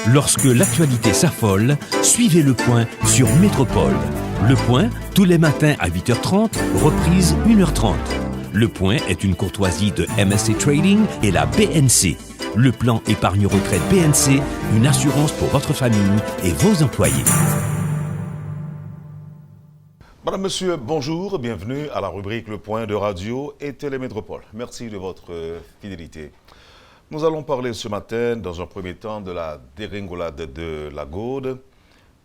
Lorsque l'actualité s'affole, suivez Le Point sur Métropole. Le Point, tous les matins à 8h30, reprise 1h30. Le Point est une courtoisie de MSC Trading et la BNC. Le plan épargne retraite BNC, une assurance pour votre famille et vos employés. Madame, Monsieur, bonjour, bienvenue à la rubrique Le Point de Radio et Télémétropole. Merci de votre fidélité. Nous allons parler ce matin, dans un premier temps, de la dégringolade de la Gaude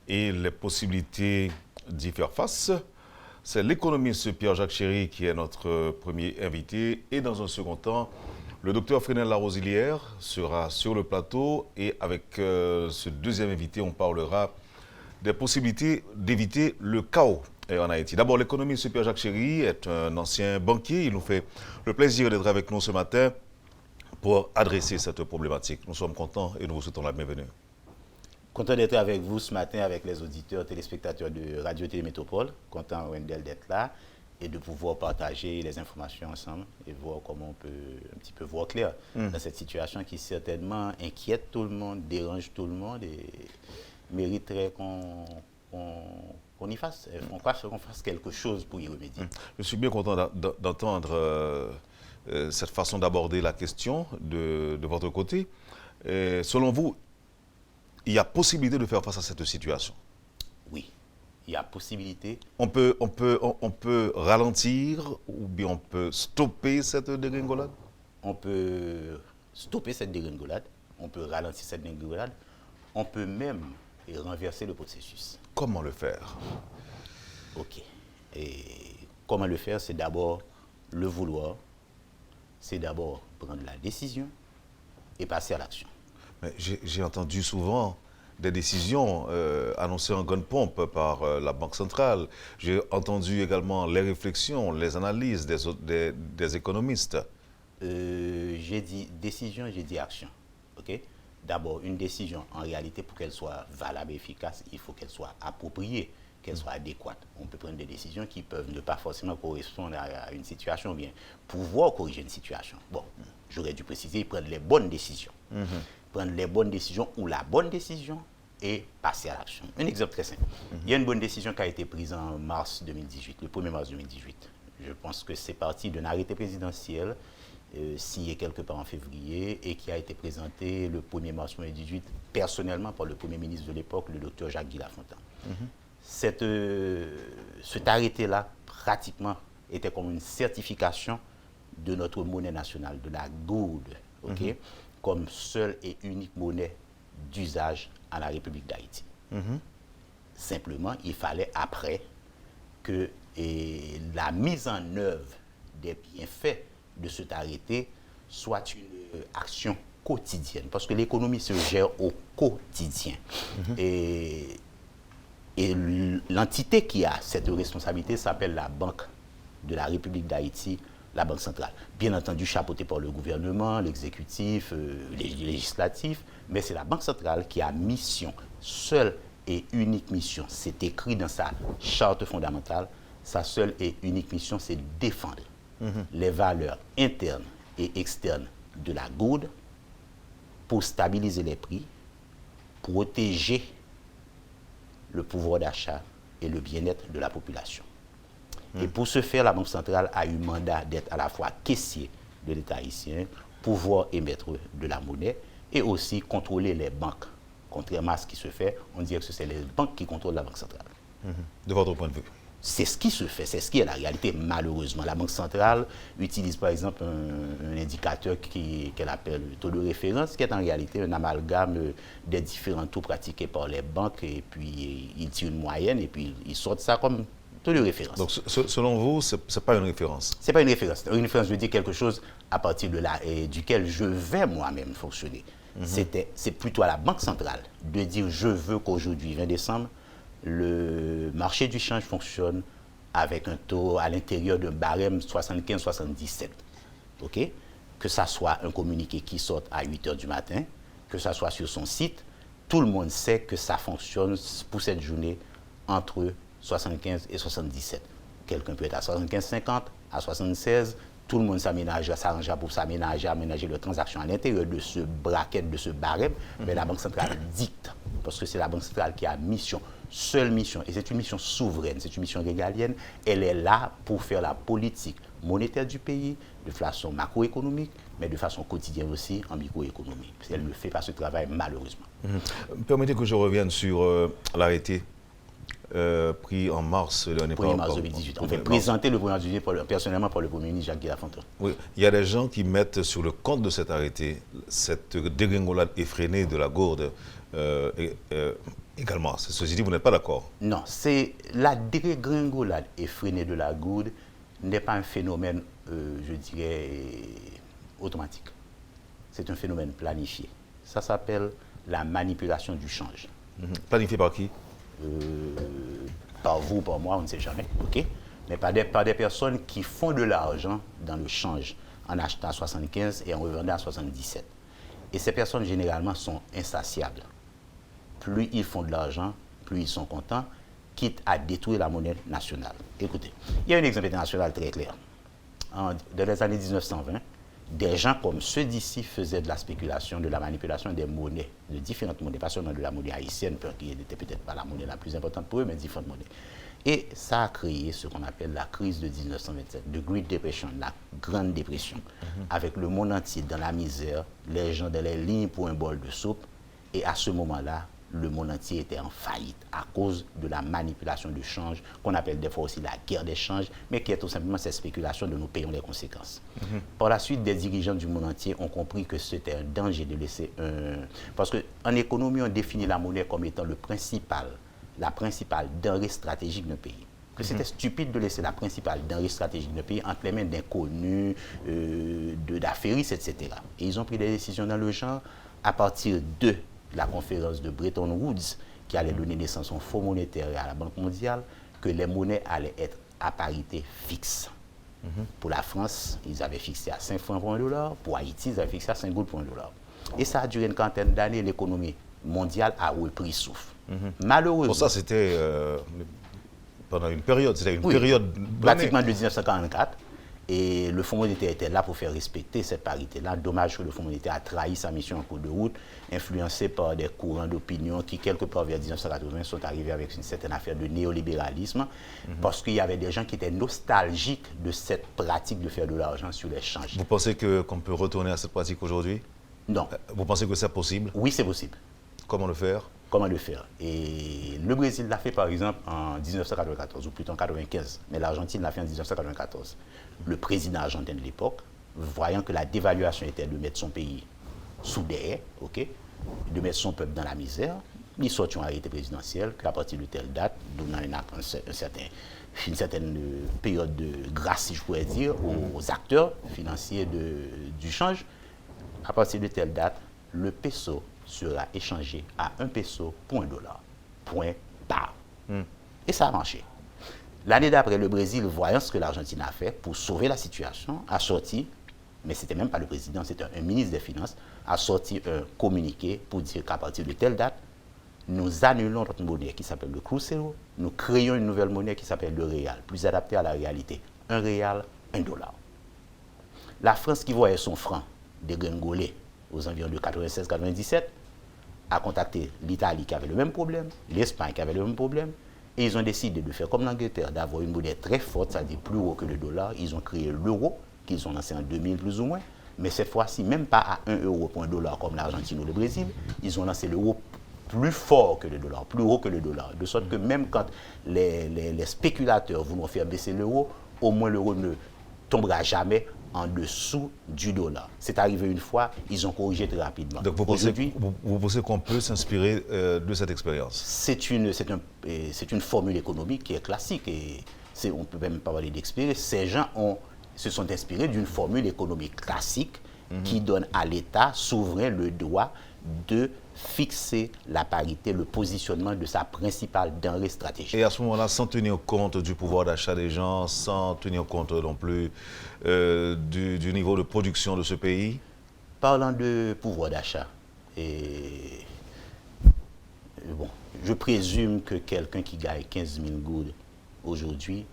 et les possibilités d'y faire face. C'est l'économiste Pierre-Jacques Chéry qui est notre premier invité. Et dans un second temps, le docteur Frédéric Larosilière sera sur le plateau. Et avec ce deuxième invité, on parlera des possibilités d'éviter le chaos en Haïti. D'abord, l'économiste Pierre-Jacques Chéry est un ancien banquier. Il nous fait le plaisir d'être avec nous ce matin pour adresser cette problématique. Nous sommes contents et nous vous souhaitons la bienvenue. Content d'être avec vous ce matin, avec les auditeurs, téléspectateurs de Radio Télémétropole. Content, Wendell, d'être là et de pouvoir partager les informations ensemble et voir comment on peut un petit peu voir clair dans cette situation qui certainement inquiète tout le monde, dérange tout le monde et mériterait qu'on y fasse, qu'on fasse quelque chose pour y remédier. Je suis bien content d'entendre cette façon d'aborder la question de votre côté. Selon vous, il y a possibilité de faire face à cette situation? Oui, il y a possibilité. On peut ralentir ou bien on peut stopper cette dégringolade? On peut stopper cette dégringolade, on peut ralentir cette dégringolade, on peut même renverser le processus. Comment le faire? Ok. Et comment le faire? C'est d'abord le vouloir, c'est d'abord prendre la décision et passer à l'action. Mais j'ai entendu souvent des décisions annoncées en grande pompe par la Banque centrale. J'ai entendu également les réflexions, les analyses des économistes. J'ai dit décision, j'ai dit action. Ok? D'abord, une décision, en réalité, pour qu'elle soit valable et efficace, il faut qu'elle soit appropriée, qu'elle soit adéquate. On peut prendre des décisions qui peuvent ne pas forcément correspondre à une situation, ou bien pouvoir corriger une situation. Bon, j'aurais dû préciser, prendre les bonnes décisions. Prendre les bonnes décisions ou la bonne décision et passer à l'action. Un exemple très simple. Il y a une bonne décision qui a été prise en mars 2018, le 1er mars 2018. Je pense que c'est parti d'un arrêté présidentiel signé quelque part en février et qui a été présenté le 1er mars 2018 personnellement par le Premier ministre de l'époque, le docteur Jacques-Guy Lafontaine. Cet arrêté-là, pratiquement, était comme une certification de notre monnaie nationale, de la Goude, comme seule et unique monnaie d'usage à la République d'Haïti. Simplement, il fallait après que la mise en œuvre des bienfaits de cet arrêté soit une action quotidienne, parce que l'économie se gère au quotidien. Et l'entité qui a cette responsabilité s'appelle la Banque de la République d'Haïti, la Banque centrale. Bien entendu, chapeautée par le gouvernement, l'exécutif, les législatifs, mais c'est la Banque centrale qui a mission, seule et unique mission. C'est écrit dans sa charte fondamentale, sa seule et unique mission, c'est défendre les valeurs internes et externes de la Goude pour stabiliser les prix, protéger le pouvoir d'achat et le bien-être de la population. Et pour ce faire, la Banque centrale a eu mandat d'être à la fois caissier de l'État haïtien, pouvoir émettre de la monnaie et aussi contrôler les banques. Contrairement à ce qui se fait, on dirait que c'est les banques qui contrôlent la Banque centrale. De votre point de vue? C'est ce qui se fait, c'est ce qui est la réalité, malheureusement. La Banque centrale utilise par exemple un indicateur qu'elle appelle le taux de référence, qui est en réalité un amalgame des différents taux pratiqués par les banques, et puis il tire une moyenne, et puis ils sortent ça comme taux de référence. Donc selon vous, ce n'est pas une référence? Ce n'est pas une référence. Une référence veut dire quelque chose à partir de là, duquel je vais moi-même fonctionner. C'est plutôt à la Banque centrale de dire je veux qu'aujourd'hui, 20 décembre, le marché du change fonctionne avec un taux à l'intérieur d'un barème 75-77. Okay? Que ça soit un communiqué qui sorte à 8h du matin, que ça soit sur son site, tout le monde sait que ça fonctionne pour cette journée entre 75 et 77. Quelqu'un peut être à 75-50, à 76, tout le monde s'arrangera pour s'aménager, aménager leurs transactions à l'intérieur de ce bracket, de ce barème, mais la Banque centrale dicte, parce que c'est la Banque centrale qui a mission, seule mission, et c'est une mission souveraine, c'est une mission régalienne, elle est là pour faire la politique monétaire du pays, de façon macroéconomique, mais de façon quotidienne aussi en microéconomie. Elle ne fait pas ce travail, malheureusement. Permettez que je revienne sur l'arrêté pris en mars dernier. 1er mars 2018. On fait présenter le 1er mars 2018 personnellement par le Premier ministre Jacques Guy-Lafontaine. Oui, il y a des gens qui mettent sur le compte de cet arrêté cette dégringolade effrénée de la gourde également. Ceci dit, vous n'êtes pas d'accord? Non, c'est la dégringolade effrénée de la gourde n'est pas un phénomène, je dirais, automatique. C'est un phénomène planifié. Ça s'appelle la manipulation du change. Planifié par qui? Par vous, par moi, on ne sait jamais, ok? Mais par des personnes qui font de l'argent dans le change en achetant à 75 et en revendant à 77. Et ces personnes, généralement, sont insatiables. Plus ils font de l'argent, plus ils sont contents, quitte à détruire la monnaie nationale. Écoutez, il y a un exemple international très clair. Dans les années 1920, des gens comme ceux d'ici faisaient de la spéculation, de la manipulation des monnaies, de différentes monnaies, pas seulement de la monnaie haïtienne, qui n'était peut-être pas la monnaie la plus importante pour eux, mais différentes monnaies. Et ça a créé ce qu'on appelle la crise de 1927, the Great Depression, la Grande Dépression, avec le monde entier dans la misère, les gens dans les lignes pour un bol de soupe, et à ce moment-là, le monde entier était en faillite à cause de la manipulation du change, qu'on appelle des fois aussi la guerre des changes, mais qui est tout simplement cette spéculation dont nous payons les conséquences. Par la suite, des dirigeants du monde entier ont compris que c'était un danger de laisser un... Parce qu'en économie, on définit la monnaie comme étant la principale denrée stratégique d'un pays. Que c'était stupide de laisser la principale denrée stratégique d'un pays entre les mains d'inconnus, d'affairistes, etc. Et ils ont pris des décisions dans le genre à partir de la conférence de Bretton Woods, qui allait donner naissance au Fonds monétaire et à la Banque mondiale, que les monnaies allaient être à parité fixe. Pour la France, ils avaient fixé à 5 francs pour un dollar. Pour Haïti, ils avaient fixé à 5 gouttes pour un dollar. Et ça a duré une quarantaine d'années. L'économie mondiale a repris souffle. Malheureusement... Bon, ça, c'était pendant une période. C'était une période... Pratiquement de 1944. Et le Fonds monétaire était là pour faire respecter cette parité-là. Dommage que le Fonds monétaire a trahi sa mission en cours de route, influencé par des courants d'opinion qui, quelque part vers 1980, sont arrivés avec une certaine affaire de néolibéralisme, parce qu'il y avait des gens qui étaient nostalgiques de cette pratique de faire de l'argent sur les changes. Vous pensez qu'on peut retourner à cette pratique aujourd'hui? Non. Vous pensez que c'est possible? Oui, c'est possible. Comment le faire? Comment le faire? Et le Brésil l'a fait par exemple en 1994, ou plutôt en 1995, mais l'Argentine l'a fait en 1994. Le président argentin de l'époque, voyant que la dévaluation était de mettre son pays sous des haies, de mettre son peuple dans la misère, il sortit un arrêté présidentiel qu'à partir de telle date, donnant une certaine période de grâce, si je pourrais dire, aux acteurs financiers du change, à partir de telle date, le peso sera échangé à 1 peso pour $1. Point barre. Et ça a marché. L'année d'après, le Brésil, voyant ce que l'Argentine a fait pour sauver la situation, a sorti, mais ce n'était même pas le président, c'était un ministre des Finances, a sorti un communiqué pour dire qu'à partir de telle date, nous annulons notre monnaie qui s'appelle le Cruzeiro, nous créons une nouvelle monnaie qui s'appelle le Réal, plus adaptée à la réalité. Un Réal, $1. La France, qui voyait son franc dégringoler aux environs de 96-97, a contacté l'Italie qui avait le même problème, l'Espagne qui avait le même problème, et ils ont décidé de faire comme l'Angleterre, d'avoir une monnaie très forte, c'est-à-dire plus haut que le dollar. Ils ont créé l'euro, qu'ils ont lancé en 2000 plus ou moins, mais cette fois-ci, même pas à 1 euro pour un dollar comme l'Argentine ou le Brésil, ils ont lancé l'euro plus fort que le dollar, plus haut que le dollar, de sorte que même quand les spéculateurs voudront faire baisser l'euro, au moins l'euro ne tombera jamais en dessous du dollar. C'est arrivé une fois, ils ont corrigé très rapidement. Donc vous pensez qu'on peut s'inspirer de cette expérience? C'est une formule économique qui est classique et on ne peut même pas parler d'expérience. Ces gens se sont inspirés d'une formule économique classique qui donne à l'État souverain le droit de fixer la parité, le positionnement de sa principale denrée stratégique. Et à ce moment-là, sans tenir compte du pouvoir d'achat des gens, sans tenir compte non plus du niveau de production de ce pays? Parlant de pouvoir d'achat, je présume que quelqu'un qui gagne 15 000 goudes aujourd'hui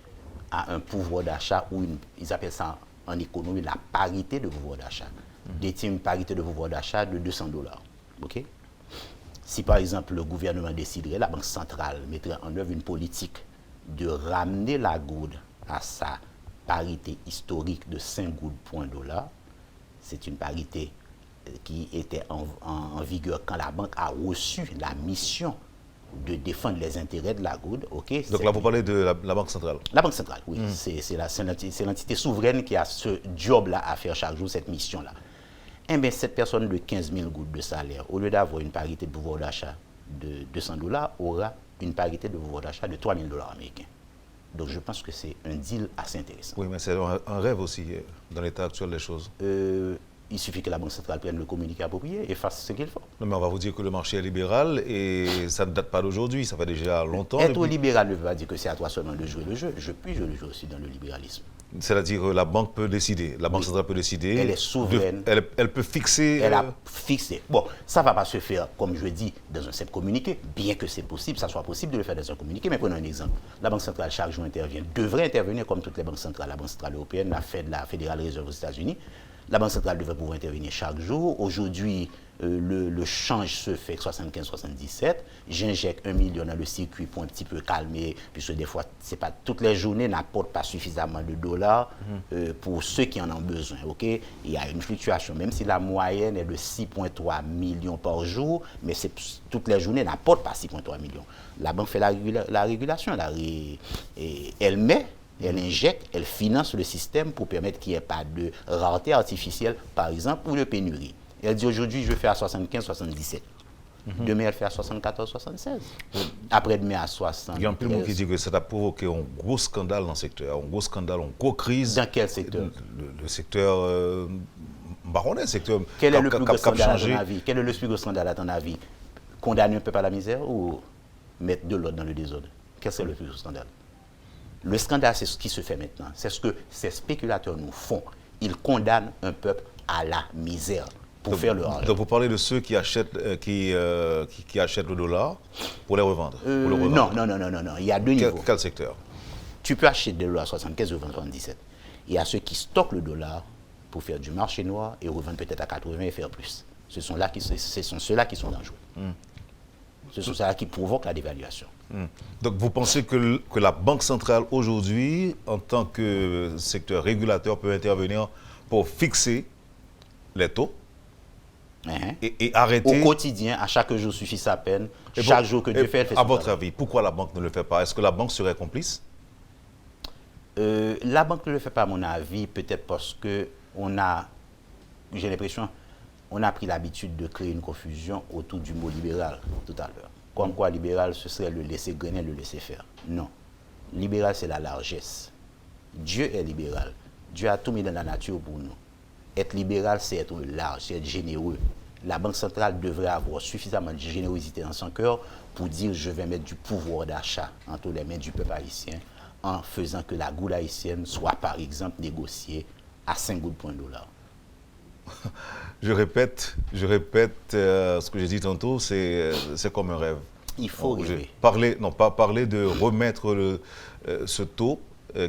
a un pouvoir d'achat, ou ils appellent ça en économie la parité de pouvoir d'achat. Détient une parité de pouvoir d'achat de $200. OK? Si par exemple le gouvernement déciderait, la Banque centrale mettrait en œuvre une politique de ramener la goude à sa parité historique de 5 gouttes pour $1, c'est une parité qui était en vigueur quand la banque a reçu la mission de défendre les intérêts de la goude. Okay? Donc là, vous parlez de la Banque centrale. La Banque centrale, oui. C'est l'entité souveraine qui a ce job-là à faire chaque jour, cette mission-là. Eh bien, cette personne de 15 000 gouttes de salaire, au lieu d'avoir une parité de pouvoir d'achat de $200, aura une parité de pouvoir d'achat de $3 000 américains. Donc je pense que c'est un deal assez intéressant. Oui, mais c'est un rêve aussi dans l'état actuel des choses. Il suffit que la Banque centrale prenne le communiqué approprié et fasse ce qu'il faut. Non, mais on va vous dire que le marché est libéral et ça ne date pas d'aujourd'hui, ça fait déjà longtemps. Être libéral ne veut pas dire que c'est à toi seulement de jouer le jeu. Je puis jouer le jeu aussi dans le libéralisme. C'est-à-dire que la banque peut décider, la Banque centrale peut décider. Elle est souveraine. Elle peut fixer. Elle a fixé. Bon, ça ne va pas se faire, comme je dis, dans un simple communiqué, bien que c'est possible, ça soit possible de le faire dans un communiqué. Mais prenons un exemple. La Banque centrale, chaque jour, devrait intervenir comme toutes les banques centrales. La Banque centrale européenne, la Fed, la Fédérale Réserve aux États-Unis. La Banque centrale devrait pouvoir intervenir chaque jour. Aujourd'hui, le change se fait 75-77. J'injecte 1 million dans le circuit pour un petit peu calmer, puisque des fois, c'est pas toutes les journées n'apportent pas suffisamment de dollars pour ceux qui en ont besoin. Okay? Il y a une fluctuation, même si la moyenne est de 6,3 millions par jour, mais toutes les journées n'apportent pas 6,3 millions. La banque fait la régulation, elle met. Elle injecte, elle finance le système pour permettre qu'il n'y ait pas de rareté artificielle, par exemple, ou de pénurie. Elle dit aujourd'hui, je fais à 75-77. Demain, elle fait à 74-76. Après-demain, à 60. Il y a un peu de monde qui dit que ça a provoqué un gros scandale dans le secteur, un gros scandale, une grosse crise. Dans quel secteur? Le secteur marronnet, secteur. Quel est le plus gros scandale à ton avis? Quel est le plus gros scandale à ton avis? Condamner un peuple à la misère ou mettre de l'ordre dans le désordre? Quel est le plus gros scandale? Le scandale, c'est ce qui se fait maintenant. C'est ce que ces spéculateurs nous font. Ils condamnent un peuple à la misère pour faire le argent. Donc vous parlez de ceux qui achètent, qui achètent le dollar pour les revendre, Non. Il y a deux niveaux. Quel secteur? Tu peux acheter le dollar à 75 ou 77. Il y a ceux qui stockent le dollar pour faire du marché noir et revendre peut-être à 80 et faire plus. Ce sont ceux-là qui sont dangereux. Ce sont ceux-là qui provoquent la dévaluation. Donc vous pensez que la Banque centrale aujourd'hui, en tant que secteur régulateur, peut intervenir pour fixer les taux et arrêter... Au quotidien, à chaque jour suffit sa peine. Chaque jour que Dieu fait, elle fait son À votre travail. avis, pourquoi la banque ne le fait pas? Est-ce que la banque serait complice? La banque ne le fait pas, à mon avis, peut-être parce que j'ai l'impression, on a pris l'habitude de créer une confusion autour du mot libéral tout à l'heure. Comme quoi libéral, ce serait le laisser grainer, le laisser faire. Non. Libéral, c'est la largesse. Dieu est libéral. Dieu a tout mis dans la nature pour nous. Être libéral, c'est être large, c'est être généreux. La Banque centrale devrait avoir suffisamment de générosité dans son cœur pour dire je vais mettre du pouvoir d'achat entre les mains du peuple haïtien en faisant que la goutte haïtienne soit, par exemple, négociée à 5 gouttes pour $1. Je répète ce que j'ai dit tantôt, c'est comme un rêve. Il faut rêver. Parler de remettre ce taux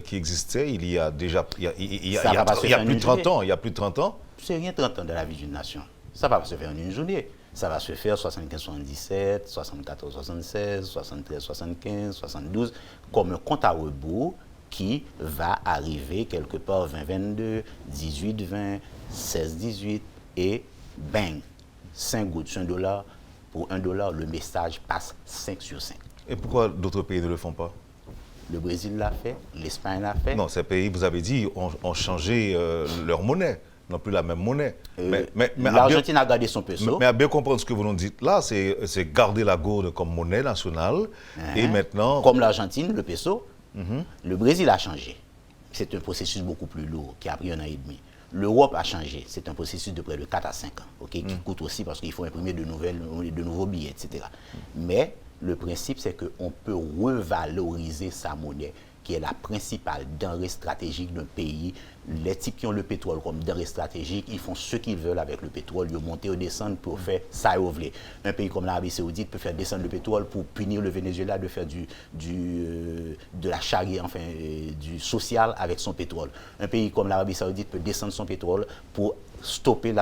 qui existait il y a déjà il y a plus de 30 ans. Il y a plus de 30 ans. C'est rien 30 ans de la vie d'une nation. Ça ne va pas se faire en une journée. Ça va se faire 75-77, 74-76, 73-75, 72, comme un compte à rebours qui va arriver quelque part 20-22, 18-20, 16-18 et bang, 5 gouttes sur $1. Pour $1, le message passe 5 sur 5. Et pourquoi d'autres pays ne le font pas? Le Brésil l'a fait, l'Espagne l'a fait. Non, ces pays, vous avez dit, ont changé leur monnaie, non plus la même monnaie. Mais l'Argentine a gardé son peso. Mais à bien comprendre ce que vous nous dites là, c'est garder la gourde comme monnaie nationale. Et maintenant... Comme l'Argentine, le peso, le Brésil a changé. C'est un processus beaucoup plus lourd qui a pris 1 an et demi. L'Europe a changé. C'est un processus de près de 4 à 5 ans, qui coûte aussi parce qu'il faut imprimer de nouveaux billets, etc. Mais le principe, c'est qu'on peut revaloriser sa monnaie, qui est la principale denrée stratégique d'un pays les types qui ont le pétrole comme denrée stratégique, ils font ce qu'ils veulent avec le pétrole, ils montent ou descendent pour faire ça et voulez. Un pays comme l'Arabie Saoudite peut faire descendre le pétrole pour punir le Venezuela de faire de la charia, enfin du social avec son pétrole. Un pays comme l'Arabie Saoudite peut descendre son pétrole pour stopper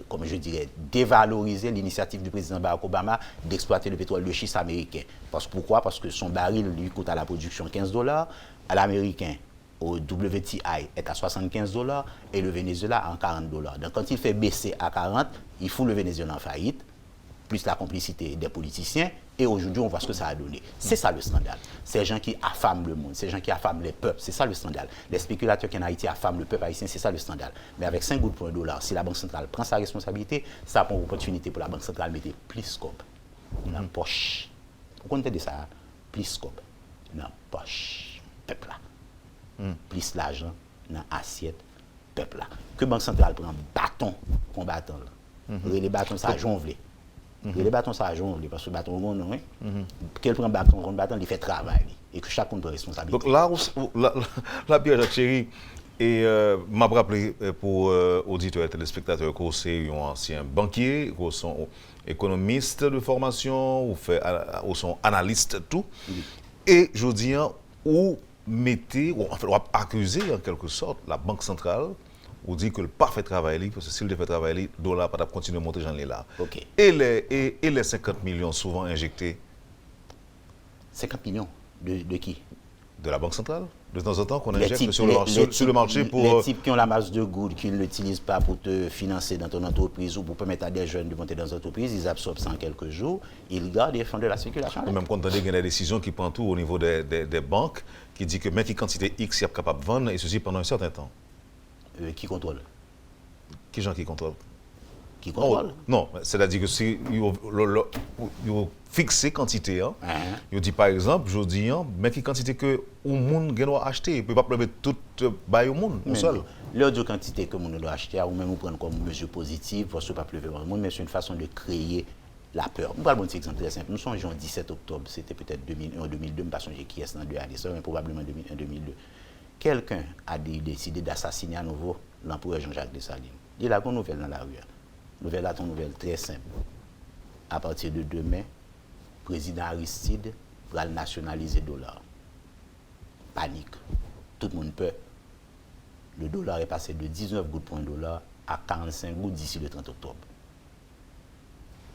comme je dirais, dévaloriser l'initiative du président Barack Obama d'exploiter le pétrole de schiste américain. Pourquoi? Parce que son baril lui coûte à la production $15, à l'américain au WTI est à $75 et le Venezuela en $40. Donc quand il fait baisser à 40, il fout le Venezuela en faillite, plus la complicité des politiciens, et aujourd'hui on voit ce que ça a donné. C'est ça le scandale. Ces gens qui affament le monde, ces gens qui affament les peuples, c'est ça le scandale. Les spéculateurs qui en Haïti affament le peuple haïtien, c'est ça le scandale. Mais avec 5 gouttes pour $1, si la Banque centrale prend sa responsabilité, ça prend une opportunité pour la Banque centrale de mettre plus scope dans la poche. Vous connaissez ça? Plus scope dans la poche. Peuple là. Plus l'argent dans l'assiette peuple là. Que Banque centrale prend bâton combattant là. Les bâtons ça jonflé. Les bâtons ça jonflé parce que bâton monde non. Quel prend bâton contre bâton, il fait travail et que chacun doit responsabilité. Donc là Pierre-Jacques Chéri et m'a rappelé pour auditeurs et téléspectateurs que c'est un ancien banquier, que sont économistes de formation ou sont analystes tout. Et je dis où mettez, ou accuser en quelque sorte la Banque centrale, ou dit que le pas fait travail, parce que s'il fait travail, le dollar va continuer à monter, j'en ai là. Okay. Et les 50 millions souvent injectés. 50 millions de qui? De la Banque centrale. De temps en temps qu'on injecte sur le marché pour... Les types qui ont la masse de goud, qu'ils ne l'utilisent pas pour te financer dans ton entreprise ou pour permettre à des jeunes de monter dans une entreprise, ils absorbent ça en quelques jours, ils gardent et font de la spéculation. Ou même quand on a des décisions qui prennent tout au niveau des banques, qui dit que même qui quantité X est capable de vendre, et ceci pendant un certain temps. Qui contrôle? Qui gens qui contrôle? Qui contrôle? Non, c'est-à-dire que si vous fixez quantité, vous dit par exemple, je dis, mais qui quantité que le monde doit acheter, il ne peut pas pleurer tout bail au monde, au seul. L'autre quantité que le monde doit acheter, ou même prendre comme mesure positive, pour ne pas pleurer au monde, mais c'est une façon de créer la peur. Nous parlons d'un exemple très simple. Nous sommes en 17 octobre, c'était peut-être 2001 ou 2002, je ne sais pas si qui est dans 2 années, mais probablement 2001-2002. Quelqu'un a décidé d'assassiner à nouveau l'empereur Jean-Jacques Dessalines. Il a une nouvelle dans la rue. Nouvelle là, une nouvelle très simple. À partir de demain, le président Aristide va nationaliser le dollar. Panique. Tout le monde peur. Le dollar est passé de 19 gouttes pour $1 à 45 gouttes d'ici le 30 octobre.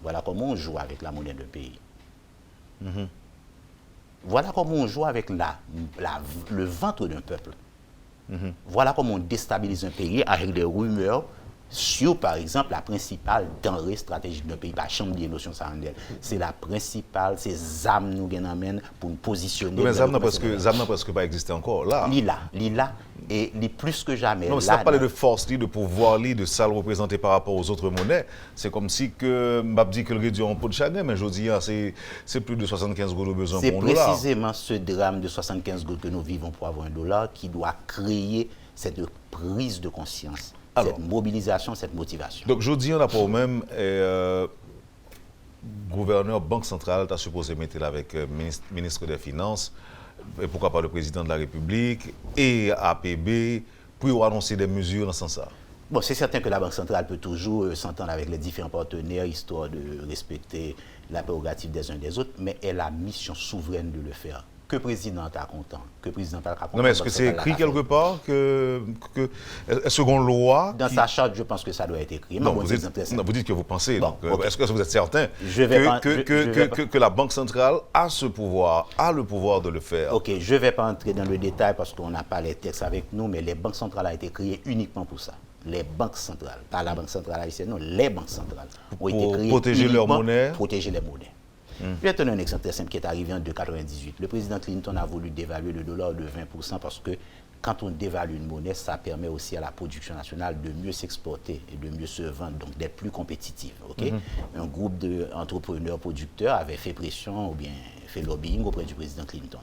Voilà comment on joue avec la monnaie d'un pays. Voilà comment on joue avec le ventre d'un peuple. Voilà comment on déstabilise un pays avec des rumeurs sur, par exemple, la principale denrée stratégique d'un pays. Pas chambre de notion ça c'est la principale, c'est ZAM nous amène pour nous positionner. Mais ZAM n'a presque pas existé encore là. Lila et plus que jamais. Non, ça parle de force, de pouvoir, de ça le représenter par rapport aux autres monnaies. C'est comme si que m'a dit que le réduit en pot de chagrin, mais je dis c'est plus de 75 gouttes de besoin pour un dollar. C'est précisément ce drame de 75 gouttes que nous vivons pour avoir $1 qui doit créer cette prise de conscience. Cette mobilisation, cette motivation. Donc, je dis, on n'a pas au même gouverneur Banque centrale, tu as supposé mettre là avec ministre des Finances, et pourquoi pas le président de la République, et APB, pour annoncer des mesures dans ce sens-là. Bon, c'est certain que la Banque centrale peut toujours s'entendre avec les différents partenaires, histoire de respecter la prérogative des uns des autres, mais elle a mission souveraine de le faire. Que le président est content, que le président pas content. Non, mais est-ce que c'est écrit quelque part que selon loi... Dans sa charte, je pense que ça doit être écrit. Non, vous dites que vous pensez. Bon, donc, okay. Est-ce que vous êtes certain que la Banque centrale a ce pouvoir, a le pouvoir de le faire? Ok, je ne vais pas entrer dans le détail parce qu'on n'a pas les textes avec nous, mais les banques centrales ont été créées uniquement pour ça. Les banques centrales, pas la Banque centrale haïtienne, non, les banques centrales ont été créées protéger leur monnaie. Protéger les monnaies. Je vais te donner un exemple très simple qui est arrivé en 1998. Le président Clinton a voulu dévaluer le dollar de 20% parce que quand on dévalue une monnaie, ça permet aussi à la production nationale de mieux s'exporter et de mieux se vendre, donc d'être plus compétitive. Okay? Un groupe d'entrepreneurs producteurs avait fait pression ou bien fait lobbying auprès du président Clinton.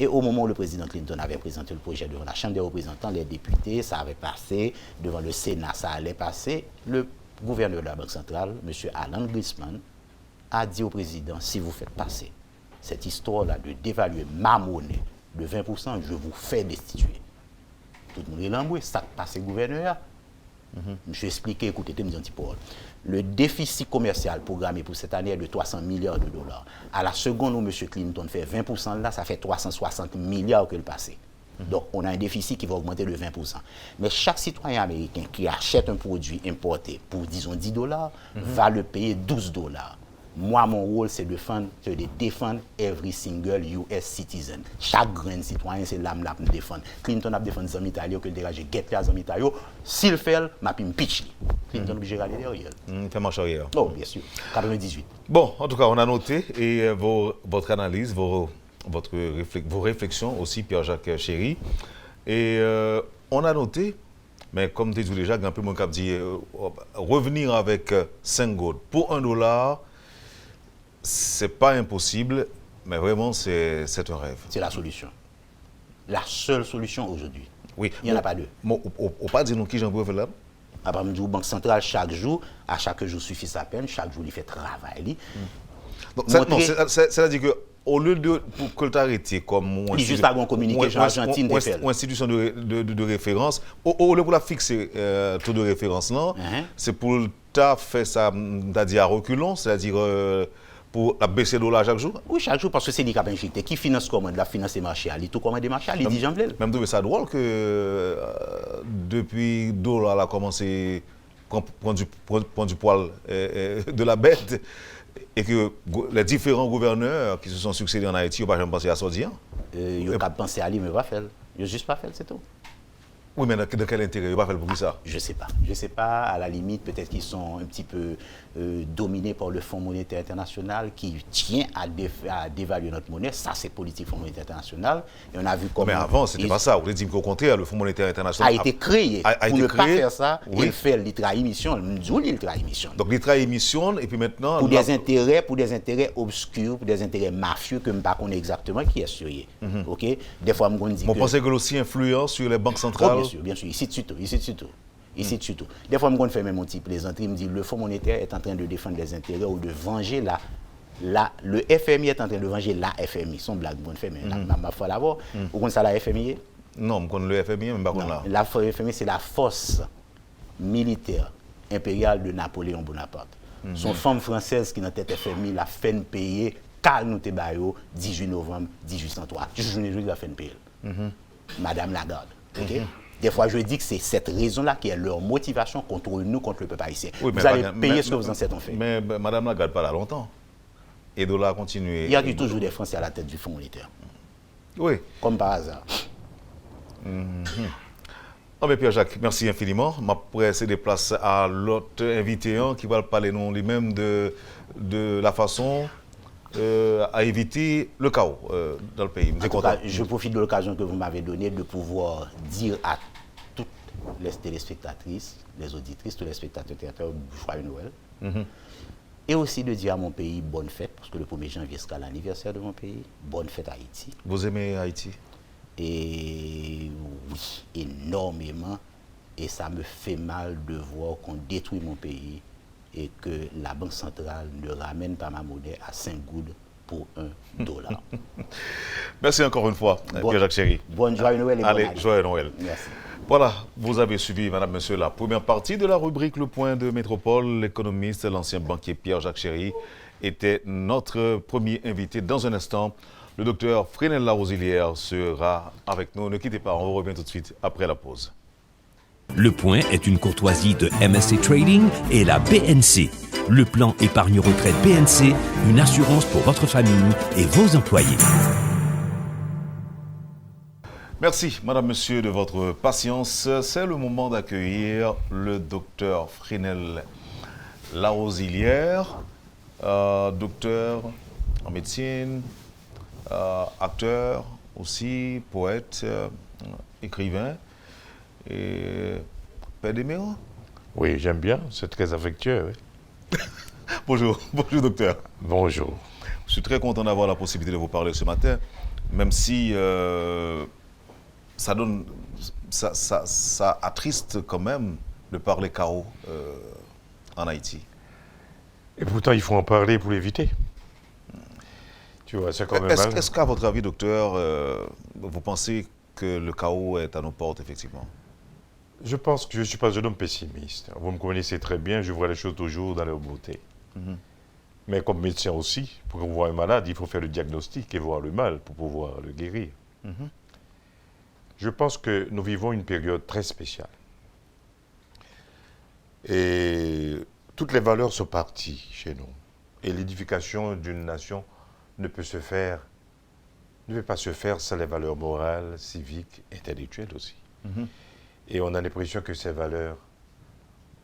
Et au moment où le président Clinton avait présenté le projet devant la Chambre des représentants, les députés, ça avait passé, devant le Sénat, ça allait passer, le gouverneur de la Banque centrale, M. Alan Greenspan, a dit au président, si vous faites passer cette histoire-là de dévaluer ma monnaie de 20%, je vous fais destituer. Tout le monde est l'embrouille. Ça passe le gouverneur. Je vais expliquer, écoutez, je me dis un petit peu. Le déficit commercial programmé pour cette année est de 300 milliards de dollars. À la seconde où M. Clinton fait 20% là, ça fait 360 milliards que le passé. Donc, on a un déficit qui va augmenter de 20%. Mais chaque citoyen américain qui achète un produit importé pour, disons, 10 dollars, va le payer 12 dollars. Moi, mon rôle, c'est de défendre every single US citizen. Chaque grand citoyen, c'est l'âme là pour défendre. Clinton a défendu les Italiens, que le dégage, guette les Italiens. S'il fait, m'a pu me pitch. Clinton obligé de regarder derrière. Il fait marche arrière. Oh, bien sûr. 98. Bon, en tout cas, on a noté et votre analyse, vos réflexions aussi, Pierre-Jacques Chéry. Et on a noté, mais comme tu dis déjà, un peu mon cap dit, revenir avec 5 gourdes pour $1, c'est pas impossible, mais vraiment, c'est un rêve. C'est la solution. La seule solution aujourd'hui. Oui. Il n'y en a pas deux. Bon, on pas dire nous qui j'en peux faire là. Après, la Banque centrale, chaque jour, à chaque jour suffit sa peine, chaque jour, il fait travail. C'est-à-dire qu'au lieu de pour que tu arrêtes comme juste avant communication Argentine ou institution de référence, au lieu pour la fixer taux de référence là, c'est pour ta faire ça, c'est-à-dire à reculons, c'est-à-dire pour la baisser de dollar chaque jour. Oui, chaque jour, parce que c'est lui qui a injecté. Qui finance comment? La finance des marchés. Il tout commande des marchés, il dit j'en veux. Même trouvé ça drôle que depuis le dollar a commencé à prendre du poil de la bête et que les différents gouverneurs qui se sont succédés en Haïti n'ont pas jamais pensé à sortir. Ils n'ont pas pensé à lui, mais pas faire. Ils n'ont juste pas fait, c'est tout. Oui, mais de quel intérêt? Ils n'ont pas fait pour ça? Je ne sais pas. Je ne sais pas. À la limite, peut-être qu'ils sont un petit peu dominés par le Fonds monétaire international qui tient à dévaluer notre monnaie. Ça, c'est politique Fonds monétaire international. Et on a vu comment... Mais avant, ce n'était pas ça. Vous voulez dire qu'au contraire, le Fonds monétaire international a été créé pour ne pas faire ça. Oui. Il fait l'ITRA émission. Il trahit émission. Donc l'ITRA émission, et puis maintenant... Pour des intérêts obscurs, pour des intérêts mafieux que je ne sais pas exactement qui est sur eux. OK? Des fois, je me dis que... Vous pensez que aussi influence sur les banques centrales? Bien sûr. Ici, de tout. Des fois, je fais même mon petit plaisanterie. Je me dis le Fonds monétaire est en train de défendre les intérêts ou de venger le FMI est en train de venger la FMI. Son blague, je fais, mais ma foi là-bas. Vous connaissez ça, la FMI? Non, je connais le FMI, mais pas là. La FMI, c'est la force militaire impériale de Napoléon Bonaparte. Son femme française qui est dans tête FMI l'a fait payer Carl Noutebayo 18 novembre 1803. Je suis la fait payer. Madame Lagarde. Okay? Des fois, je dis que c'est cette raison-là qui est leur motivation contre nous, contre le peuple haïtien. Oui, vous allez payer ce que vos ancêtres ont fait. Mais Madame Lagarde pas là longtemps. Et de là à continuer. Il y a toujours des Français à la tête du Fonds monétaire. Oui. Comme par hasard. Oh, mais Pierre-Jacques, merci infiniment. Je vais céder place à l'autre invité qui va parler non lui-même de la façon à éviter le chaos dans le pays. En tout cas, je profite de l'occasion que vous m'avez donnée de pouvoir dire à toutes les téléspectatrices, les auditrices, tous les spectateurs théâtraux, joyeux Noël. Et aussi de dire à mon pays bonne fête, parce que le 1er janvier sera l'anniversaire de mon pays. Bonne fête à Haïti. Vous aimez Haïti? Et oui, énormément. Et ça me fait mal de voir qu'on détruit mon pays et que la Banque centrale ne ramène pas ma monnaie à 5 gouttes pour $1. Merci encore une fois, Pierre-Jacques Chéry. Bonne joyeux Noël et bonne année. Allez, joyeux Noël. Merci. Voilà, vous avez suivi, madame, monsieur, la première partie de la rubrique Le Point de Métropole. L'économiste, l'ancien banquier Pierre-Jacques Chéry était notre premier invité. Dans un instant, le docteur Fresnel Larosilière sera avec nous. Ne quittez pas, on revient tout de suite après la pause. Le Point est une courtoisie de MSC Trading et la BNC. Le plan épargne-retraite BNC, une assurance pour votre famille et vos employés. Merci, madame, monsieur, de votre patience. C'est le moment d'accueillir le docteur Fresnel Larosilière, docteur en médecine, acteur aussi, poète, écrivain et père des mères. Oui, j'aime bien, c'est très affectueux. Oui. Bonjour, docteur. Bonjour. Je suis très content d'avoir la possibilité de vous parler ce matin, même si ça attriste quand même de parler chaos en Haïti. Et pourtant, il faut en parler pour l'éviter. Tu vois, c'est quand même Est-ce qu'à votre avis, docteur, vous pensez que le chaos est à nos portes, effectivement? Je pense que je ne suis pas un homme pessimiste. Vous me connaissez très bien, je vois les choses toujours dans leur beauté. Mais comme médecin aussi, pour voir un malade, il faut faire le diagnostic et voir le mal pour pouvoir le guérir. Je pense que nous vivons une période très spéciale. Et toutes les valeurs sont parties chez nous. Et l'édification d'une nation ne peut pas se faire sans les valeurs morales, civiques, intellectuelles aussi. Et on a l'impression que ces valeurs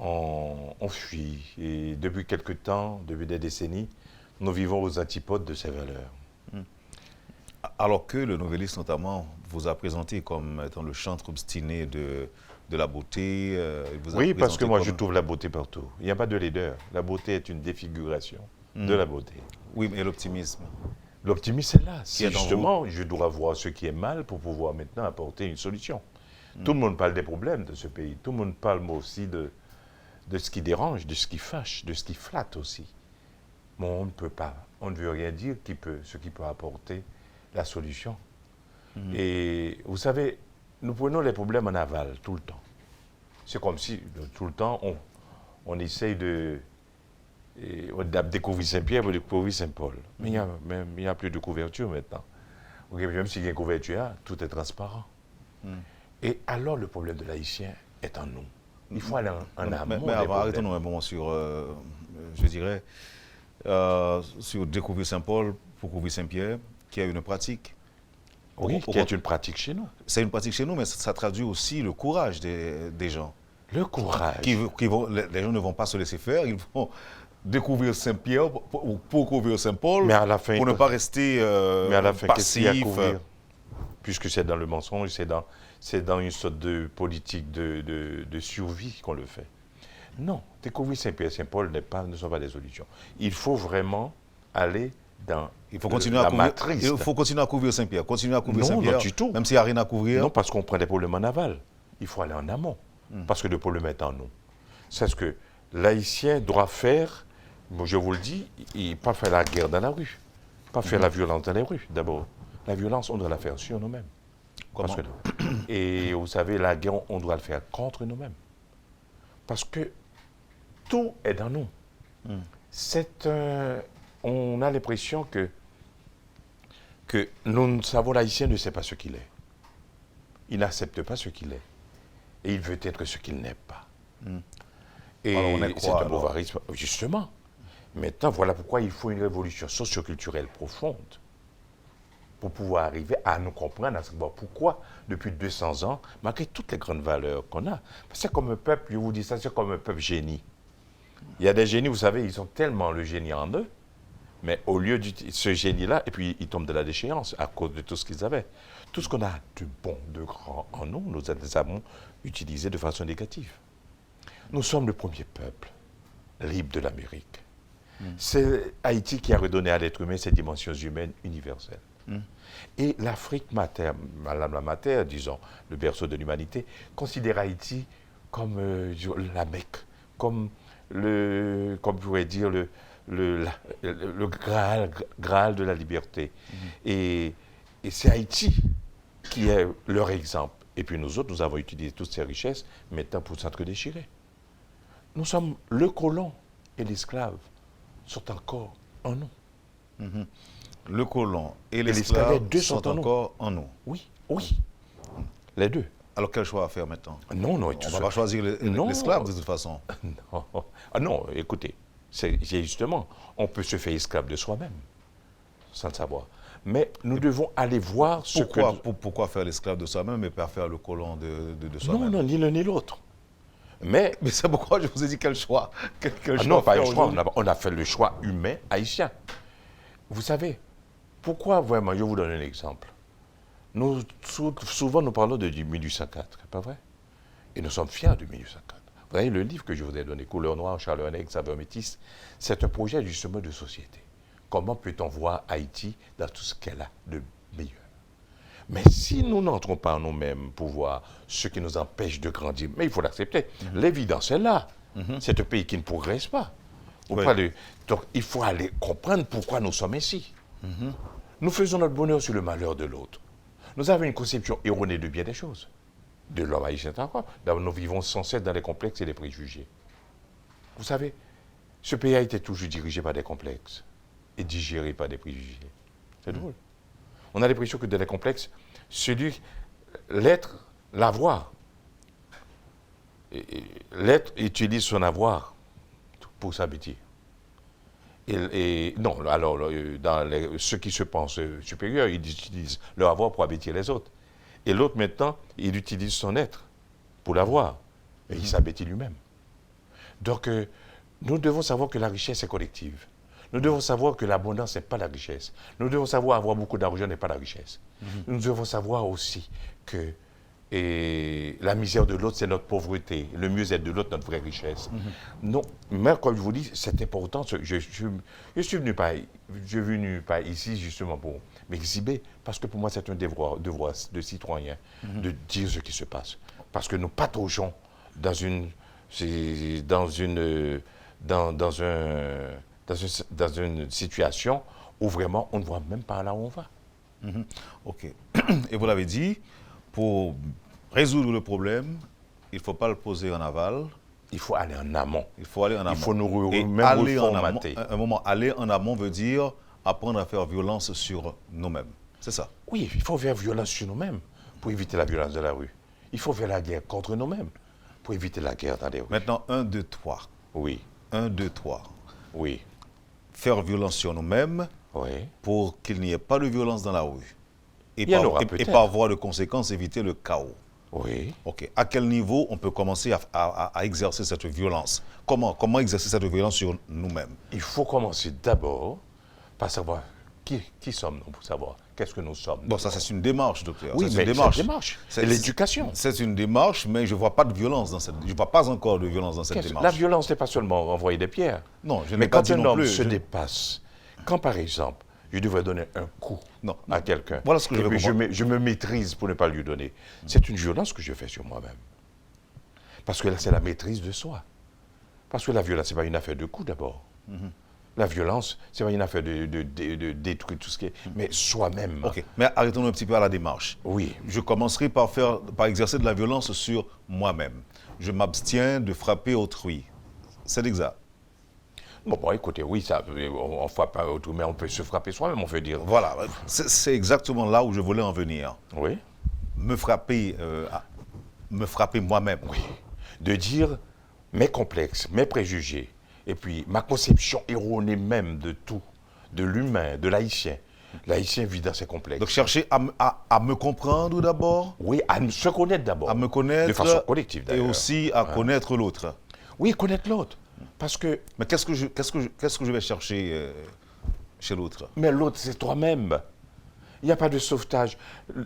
ont fui. Et depuis quelque temps, depuis des décennies, nous vivons aux antipodes de ces valeurs. Alors que le Nouvelliste, notamment, vous a présenté comme étant le chantre obstiné de la beauté. Oui, parce que moi, je trouve la beauté partout. Il n'y a pas de laideur. La beauté est une défiguration de la beauté. Oui, mais l'optimisme. L'optimisme est là. Qui est dans Justement, je dois voir ce qui est mal pour pouvoir maintenant apporter une solution. Tout le monde parle des problèmes de ce pays. Tout le monde parle, moi aussi, de ce qui dérange, de ce qui fâche, de ce qui flatte aussi. Mais on ne peut pas. On ne veut rien dire ce qui peut apporter la solution. Et vous savez, nous prenons les problèmes en aval tout le temps. C'est comme si, tout le temps, on essaye de découvrir Saint-Pierre pour découvrir Saint-Paul. Mais il n'y a plus de couverture maintenant. Même s'il y a une couverture, tout est transparent. Et alors, le problème de l'haïtien est en nous. Il faut aller en amont. Mais arrêtons-nous un moment sur, je dirais, sur découvrir Saint-Paul pour couvrir Saint-Pierre, qui est une pratique. Oui, qui est une pratique chez nous. C'est une pratique chez nous, mais ça traduit aussi le courage des gens. Le courage. Les gens ne vont pas se laisser faire, ils vont découvrir Saint-Pierre pour couvrir Saint-Paul, mais à la fin, pour ne pas rester mais à la fin, qu'est-ce qu'il y a à couvrir? Puisque c'est dans le mensonge, c'est dans une sorte de politique de survie qu'on le fait. Non, découvrir Saint-Pierre et Saint-Paul ne sont pas des solutions. Il faut vraiment aller dans la matrice. Il faut continuer à couvrir Saint-Pierre, continuer à couvrir Saint-Pierre, non, du tout. Même s'il n'y a rien à couvrir. Non, parce qu'on prend des problèmes en aval. Il faut aller en amont, parce que le problème est en nous. C'est ce que l'haïtien doit faire, je vous le dis, et pas faire la guerre dans la rue, pas faire la violence dans les rues, d'abord. La violence, on doit la faire sur nous-mêmes. Et vous savez, la guerre, on doit le faire contre nous-mêmes. Parce que tout est dans nous. On a l'impression que nous savons, l'haïtien ne sait pas ce qu'il est. Il n'accepte pas ce qu'il est. Et il veut être ce qu'il n'est pas. Et c'est un bavarisme, justement. Maintenant, voilà pourquoi il faut une révolution socioculturelle profonde pour pouvoir arriver à nous comprendre, à savoir pourquoi, depuis 200 ans, malgré toutes les grandes valeurs qu'on a, c'est comme un peuple, je vous dis ça, c'est comme un peuple génie. Il y a des génies, vous savez, ils ont tellement le génie en eux, mais au lieu de ce génie-là, et puis ils tombent de la déchéance à cause de tout ce qu'ils avaient. Tout ce qu'on a de bon, de grand en nous, nous les avons utilisés de façon négative. Nous sommes le premier peuple libre de l'Amérique. C'est Haïti qui a redonné à l'être humain ces dimensions humaines universelles. Et l'Afrique mater, Madame la mater, disons, le berceau de l'humanité, considère Haïti comme la Mecque, comme pourrait dire le Graal de la liberté. Et c'est Haïti qui est leur exemple. Et puis nous autres, nous avons utilisé toutes ces richesses, maintenant pour s'entre-déchirer. Nous sommes le colon et l'esclave sont encore en nous. Le colon et l'esclave les deux sont encore en nous. Oui, les deux. Alors quel choix à faire maintenant? Non, on ne va pas choisir l'esclave de toute façon. Non, non, écoutez, c'est justement, on peut se faire esclave de soi-même, sans le savoir. Mais nous devons aller voir Pourquoi faire l'esclave de soi-même et pas faire le colon de soi-même? Non, ni l'un ni l'autre. Mais c'est pourquoi je vous ai dit quel choix. Non, pas un choix, on a fait le choix humain haïtien. Vous savez, pourquoi vraiment, je vous donne un exemple. Souvent, nous parlons de 1804, pas vrai? Et nous sommes fiers de 1804. Vous voyez, le livre que je vous ai donné, Couleur noire, Charles René, Saveur métisse, c'est un projet justement de société. Comment peut-on voir Haïti dans tout ce qu'elle a de meilleur? Mais si nous n'entrons pas en nous-mêmes pour voir ce qui nous empêche de grandir, mais il faut l'accepter, l'évidence est là. C'est un pays qui ne progresse pas. Donc il faut aller comprendre pourquoi nous sommes ainsi. Nous faisons notre bonheur sur le malheur de l'autre. Nous avons une conception erronée de bien des choses. De l'homme haïtien encore. D'abord, nous vivons sans cesse dans les complexes et les préjugés. Vous savez, ce pays a été toujours dirigé par des complexes et digéré par des préjugés. C'est drôle. On a l'impression que dans les complexes, l'être, l'avoir, l'être utilise son avoir pour s'abêtir. Non, alors, ceux qui se pensent supérieurs, ils utilisent leur avoir pour abêtir les autres. Et l'autre, maintenant, il utilise son être pour l'avoir. Et il s'abêtit lui-même. Donc, nous devons savoir que la richesse est collective. Nous devons savoir que l'abondance n'est pas la richesse. Nous devons savoir avoir beaucoup d'argent n'est pas la richesse. Nous devons savoir aussi que la misère de l'autre, c'est notre pauvreté. Le mieux-être de l'autre, notre vraie richesse. Non, mais comme je vous dis, c'est important. Je suis venu pas ici justement pour m'exhiber, parce que pour moi, c'est un devoir de citoyen de dire ce qui se passe. Parce que nous pataugeons dans une situation où vraiment on ne voit même pas là où on va. OK. Et vous l'avez dit, pour résoudre le problème, il ne faut pas le poser en aval. Il faut aller en amont. Il faut aller en amont. Il faut nous même reformater. Aller en amont veut dire apprendre à faire violence sur nous-mêmes. C'est ça? Oui, il faut faire violence sur nous-mêmes pour éviter la violence de la rue. Il faut faire la guerre contre nous-mêmes pour éviter la guerre dans les rues. Maintenant, 1, 2, 3. Oui. 1, 2, 3. Oui. Faire violence sur nous-mêmes pour qu'il n'y ait pas de violence dans la rue. Et par voie de conséquence, éviter le chaos. Oui. OK. À quel niveau on peut commencer à exercer cette violence? Comment exercer cette violence sur nous-mêmes? Il faut commencer d'abord par savoir qui sommes-nous, pour savoir qu'est-ce que nous sommes. Bon, ça c'est une démarche, docteur. Oui, c'est une démarche. C'est l'éducation. C'est une démarche, mais je ne vois pas de violence dans cette... Je ne vois pas encore de violence dans cette démarche. La violence n'est pas seulement renvoyer des pierres. Non, je n'ai pas dit non plus. Mais quand un homme se dépasse, quand par exemple, je devrais donner un coup à quelqu'un, voilà ce que je me maîtrise pour ne pas lui donner, c'est une violence que je fais sur moi-même. Parce que là, c'est la maîtrise de soi. Parce que la violence, ce n'est pas une affaire de coup d'abord. La violence, ce n'est pas une affaire de détruire tout ce qui est, mais soi-même. OK, mais arrêtons-nous un petit peu à la démarche. Oui. Je commencerai par exercer de la violence sur moi-même. Je m'abstiens de frapper autrui. C'est exact. Bon, écoutez, oui, on ne frappe pas autrui, mais on peut se frapper soi-même, on veut dire. Voilà, c'est exactement là où je voulais en venir. Oui. Me frapper moi-même. Oui. De dire mes complexes, mes préjugés, et puis ma conception erronée même de tout, de l'humain, de l'haïtien. L'haïtien vit dans ses complexes. Donc chercher à me comprendre d'abord. Oui, à se connaître d'abord. À me connaître. De façon collective d'ailleurs. Et aussi à connaître l'autre. Oui, connaître l'autre. Parce que... Mais qu'est-ce que je vais chercher chez l'autre? Mais l'autre, c'est toi-même. Il n'y a pas de sauvetage.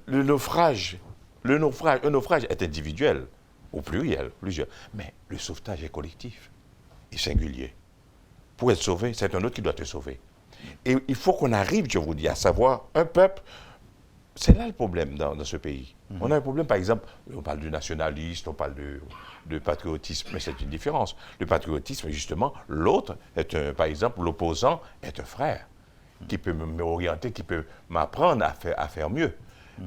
Un naufrage est individuel, au pluriel, plusieurs. Mais le sauvetage est collectif et singulier. Pour être sauvé, c'est un autre qui doit te sauver. Et il faut qu'on arrive, je vous dis, à savoir, un peuple, c'est là le problème dans ce pays. On a un problème, par exemple, on parle de nationaliste, on parle de patriotisme, mais c'est une différence. Le patriotisme, justement, l'autre, par exemple, l'opposant est un frère qui peut m'orienter, qui peut m'apprendre à faire mieux.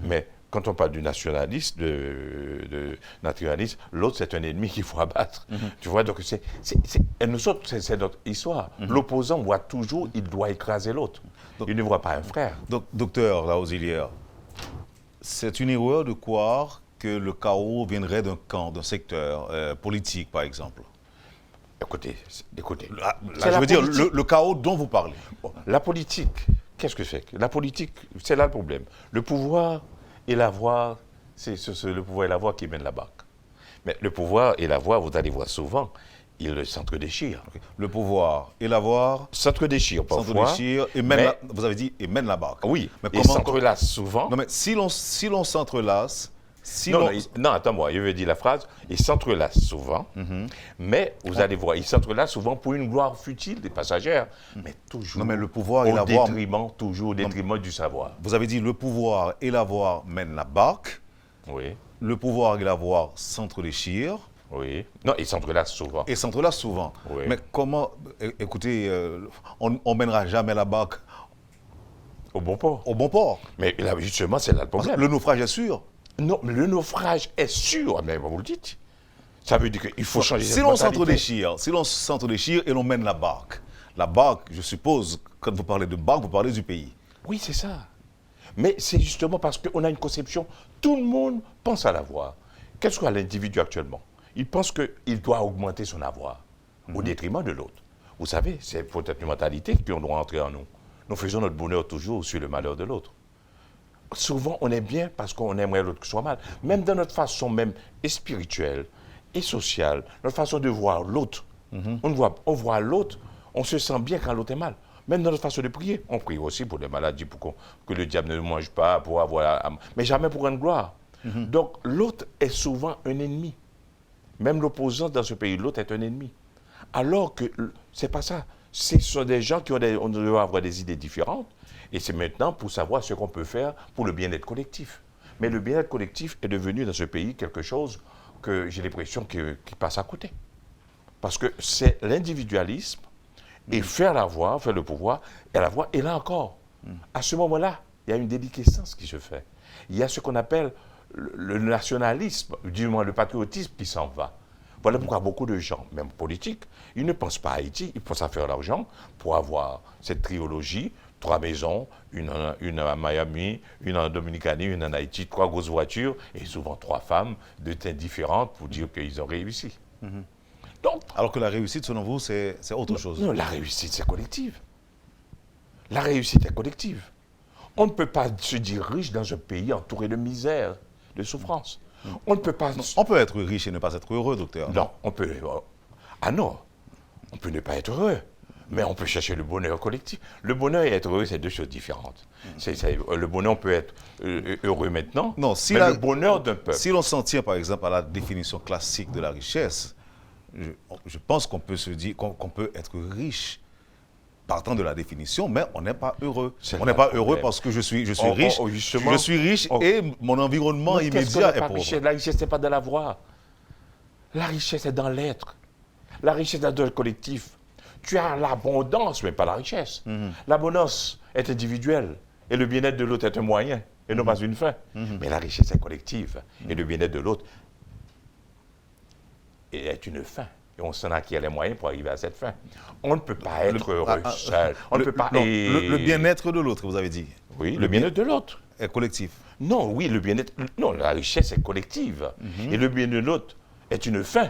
Mais quand on parle du nationaliste, de naturaliste, l'autre, c'est un ennemi qu'il faut abattre. Tu vois, donc et nous autres, c'est notre histoire. L'opposant voit toujours, il doit écraser l'autre. Il ne voit pas un frère. Donc, docteur Laosilière, c'est une erreur de croire que le chaos viendrait d'un camp, d'un secteur politique, par exemple. Écoutez. Là, je veux dire, le chaos dont vous parlez. Bon, la politique, qu'est-ce que c'est? La politique, c'est là le problème. Le pouvoir et l'avoir, c'est le pouvoir et l'avoir qui mènent la barque. Mais le pouvoir et l'avoir, vous allez voir souvent, ils s'entre-déchirent. Okay. Le pouvoir et l'avoir s'entre-déchirent parfois. S'entre-déchirent et vous avez dit, et mènent la barque. Oui, mais ils s'entrelacent souvent. Non, mais si l'on s'entrelace... Non, attends-moi, je veux dire la phrase, ils s'entrelacent souvent, mais vous allez voir, ils s'entrelacent souvent pour une gloire futile des passagères, mais toujours le pouvoir et l'avoir... toujours au détriment du savoir. Vous avez dit le pouvoir et l'avoir mènent la barque. Oui. Le pouvoir et l'avoir s'entre-déchirent. Oui. Non, ils s'entrelacent souvent. Et s'entrelacent souvent. Oui. Mais comment... Écoutez, on ne mènera jamais la barque Au bon port. au bon port. Mais là, justement, c'est là le Parce que problème. le naufrage est sûr. Non, mais le naufrage est sûr, mais vous le dites. Ça veut dire qu'il faut changer Si cette l'on mentalité. s'entre-déchire et l'on mène la barque, je suppose, quand vous parlez de barque, vous parlez du pays. Oui, c'est ça. Mais c'est justement parce qu'on a une conception, tout le monde pense à l'avoir. Quel soit l'individu actuellement, il pense qu'il doit augmenter son avoir au détriment de l'autre. Vous savez, c'est peut-être une mentalité qui doit entrer en nous. Nous faisons notre bonheur toujours sur le malheur de l'autre. Souvent, on est bien parce qu'on aimerait l'autre qui soit mal. Même dans notre façon même et spirituelle et sociale, notre façon de voir l'autre. On voit l'autre, on se sent bien quand l'autre est mal. Même dans notre façon de prier, on prie aussi pour les maladies, que le diable ne mange pas, pour avoir... Mais jamais pour une gloire. Donc, l'autre est souvent un ennemi. Même l'opposant dans ce pays, l'autre est un ennemi. Alors que c'est pas ça. Ce sont des gens qui on doit avoir des idées différentes. Et c'est maintenant pour savoir ce qu'on peut faire pour le bien-être collectif. Mais le bien-être collectif est devenu dans ce pays quelque chose que j'ai l'impression qui passe à côté. Parce que c'est l'individualisme et faire le pouvoir, et la voix. Et là encore, à ce moment-là, il y a une déliquescence qui se fait. Il y a ce qu'on appelle le nationalisme, du moins le patriotisme qui s'en va. Voilà pourquoi beaucoup de gens, même politiques, ils ne pensent pas à Haïti, ils pensent à faire l'argent pour avoir cette trilogie, 3 maisons, une à Miami, une en Dominicanie, une en Haïti, 3 grosses voitures, et souvent 3 femmes de teintes différentes pour dire qu'ils ont réussi. Donc, Alors que la réussite, selon vous, c'est autre chose. non, la réussite, c'est collective. La réussite est collective. On ne peut pas se dire riche dans un pays entouré de misère, de souffrance. On ne peut pas... On peut être riche et ne pas être heureux, docteur. Non, on peut... Ah non, on peut ne pas être heureux, mais on peut chercher le bonheur collectif. Le bonheur et être heureux, c'est 2 choses différentes. Le bonheur, on peut être heureux maintenant, Non, si mais la- le bonheur d'un peuple... Si l'on s'en tient, par exemple, à la définition classique de la richesse, je pense qu'on peut se dire qu'on peut être riche partant de la définition, mais on n'est pas heureux. C'est On n'est là pas le heureux problème. parce que je suis On- riche. on- justement, je suis riche on- et mon environnement Mais qu'est-ce immédiat qu'on est appelle pauvre. richesse? La richesse, c'est pas dans l'avoir. La richesse est dans l'être. La richesse est dans le collectif. Tu as l'abondance, mais pas la richesse. L'abondance est individuelle et le bien-être de l'autre est un moyen et non pas une fin. Mais la richesse est collective et le bien-être de l'autre est une fin. Et on s'en acquiert les moyens pour arriver à cette fin. On ne peut pas être heureux seul. On ne peut pas... Non, le bien-être de l'autre, vous avez dit. Oui, le bien-être de l'autre. Est collectif. Non, oui, le bien-être... Non, la richesse est collective. Et le bien de l'autre est une fin.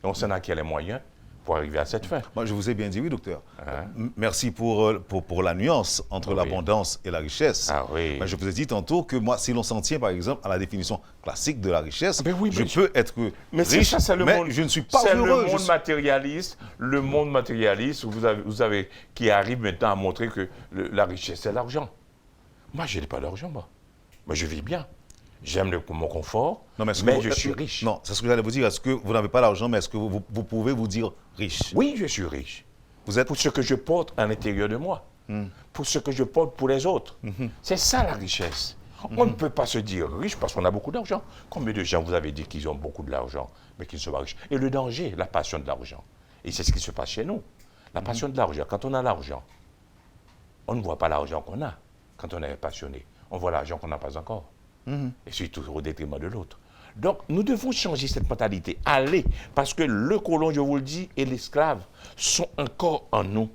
Et on s'en acquiert les moyens pour arriver à cette fin. Moi, je vous ai bien dit oui, docteur. Hein? Merci pour la nuance entre Oui. l'abondance et la richesse. Ah oui. Mais je vous ai dit tantôt que moi, si l'on s'en tient, par exemple, à la définition classique de la richesse, Mais oui, je mais peux être Mais c'est riche, ça, c'est le mais monde. je ne suis pas c'est heureux. le monde matérialiste, où vous avez qui arrive maintenant à montrer que la richesse, c'est l'argent. Moi, je n'ai pas d'argent, moi. Moi, je vis bien. J'aime mon confort, Non, mais, est-ce que je suis riche. Non, c'est ce que j'allais vous dire. Est-ce que vous n'avez pas l'argent, mais est-ce que vous pouvez vous dire riche? Oui, je suis riche. Vous êtes... Pour ce que je porte à l'intérieur de moi. Pour ce que je porte pour les autres. C'est ça la richesse. On ne peut pas se dire riche parce qu'on a beaucoup d'argent. Combien de gens vous avez dit qu'ils ont beaucoup de l'argent, mais qu'ils ne sont pas riches? Et le danger, la passion de l'argent. Et c'est ce qui se passe chez nous. La passion de l'argent. Quand on a l'argent, on ne voit pas l'argent qu'on a quand on est passionné. On voit l'argent qu'on n'a pas encore. Et surtout au détriment de l'autre. Donc, nous devons changer cette mentalité. Allez, parce que le colon, je vous le dis, et l'esclave sont encore en nous.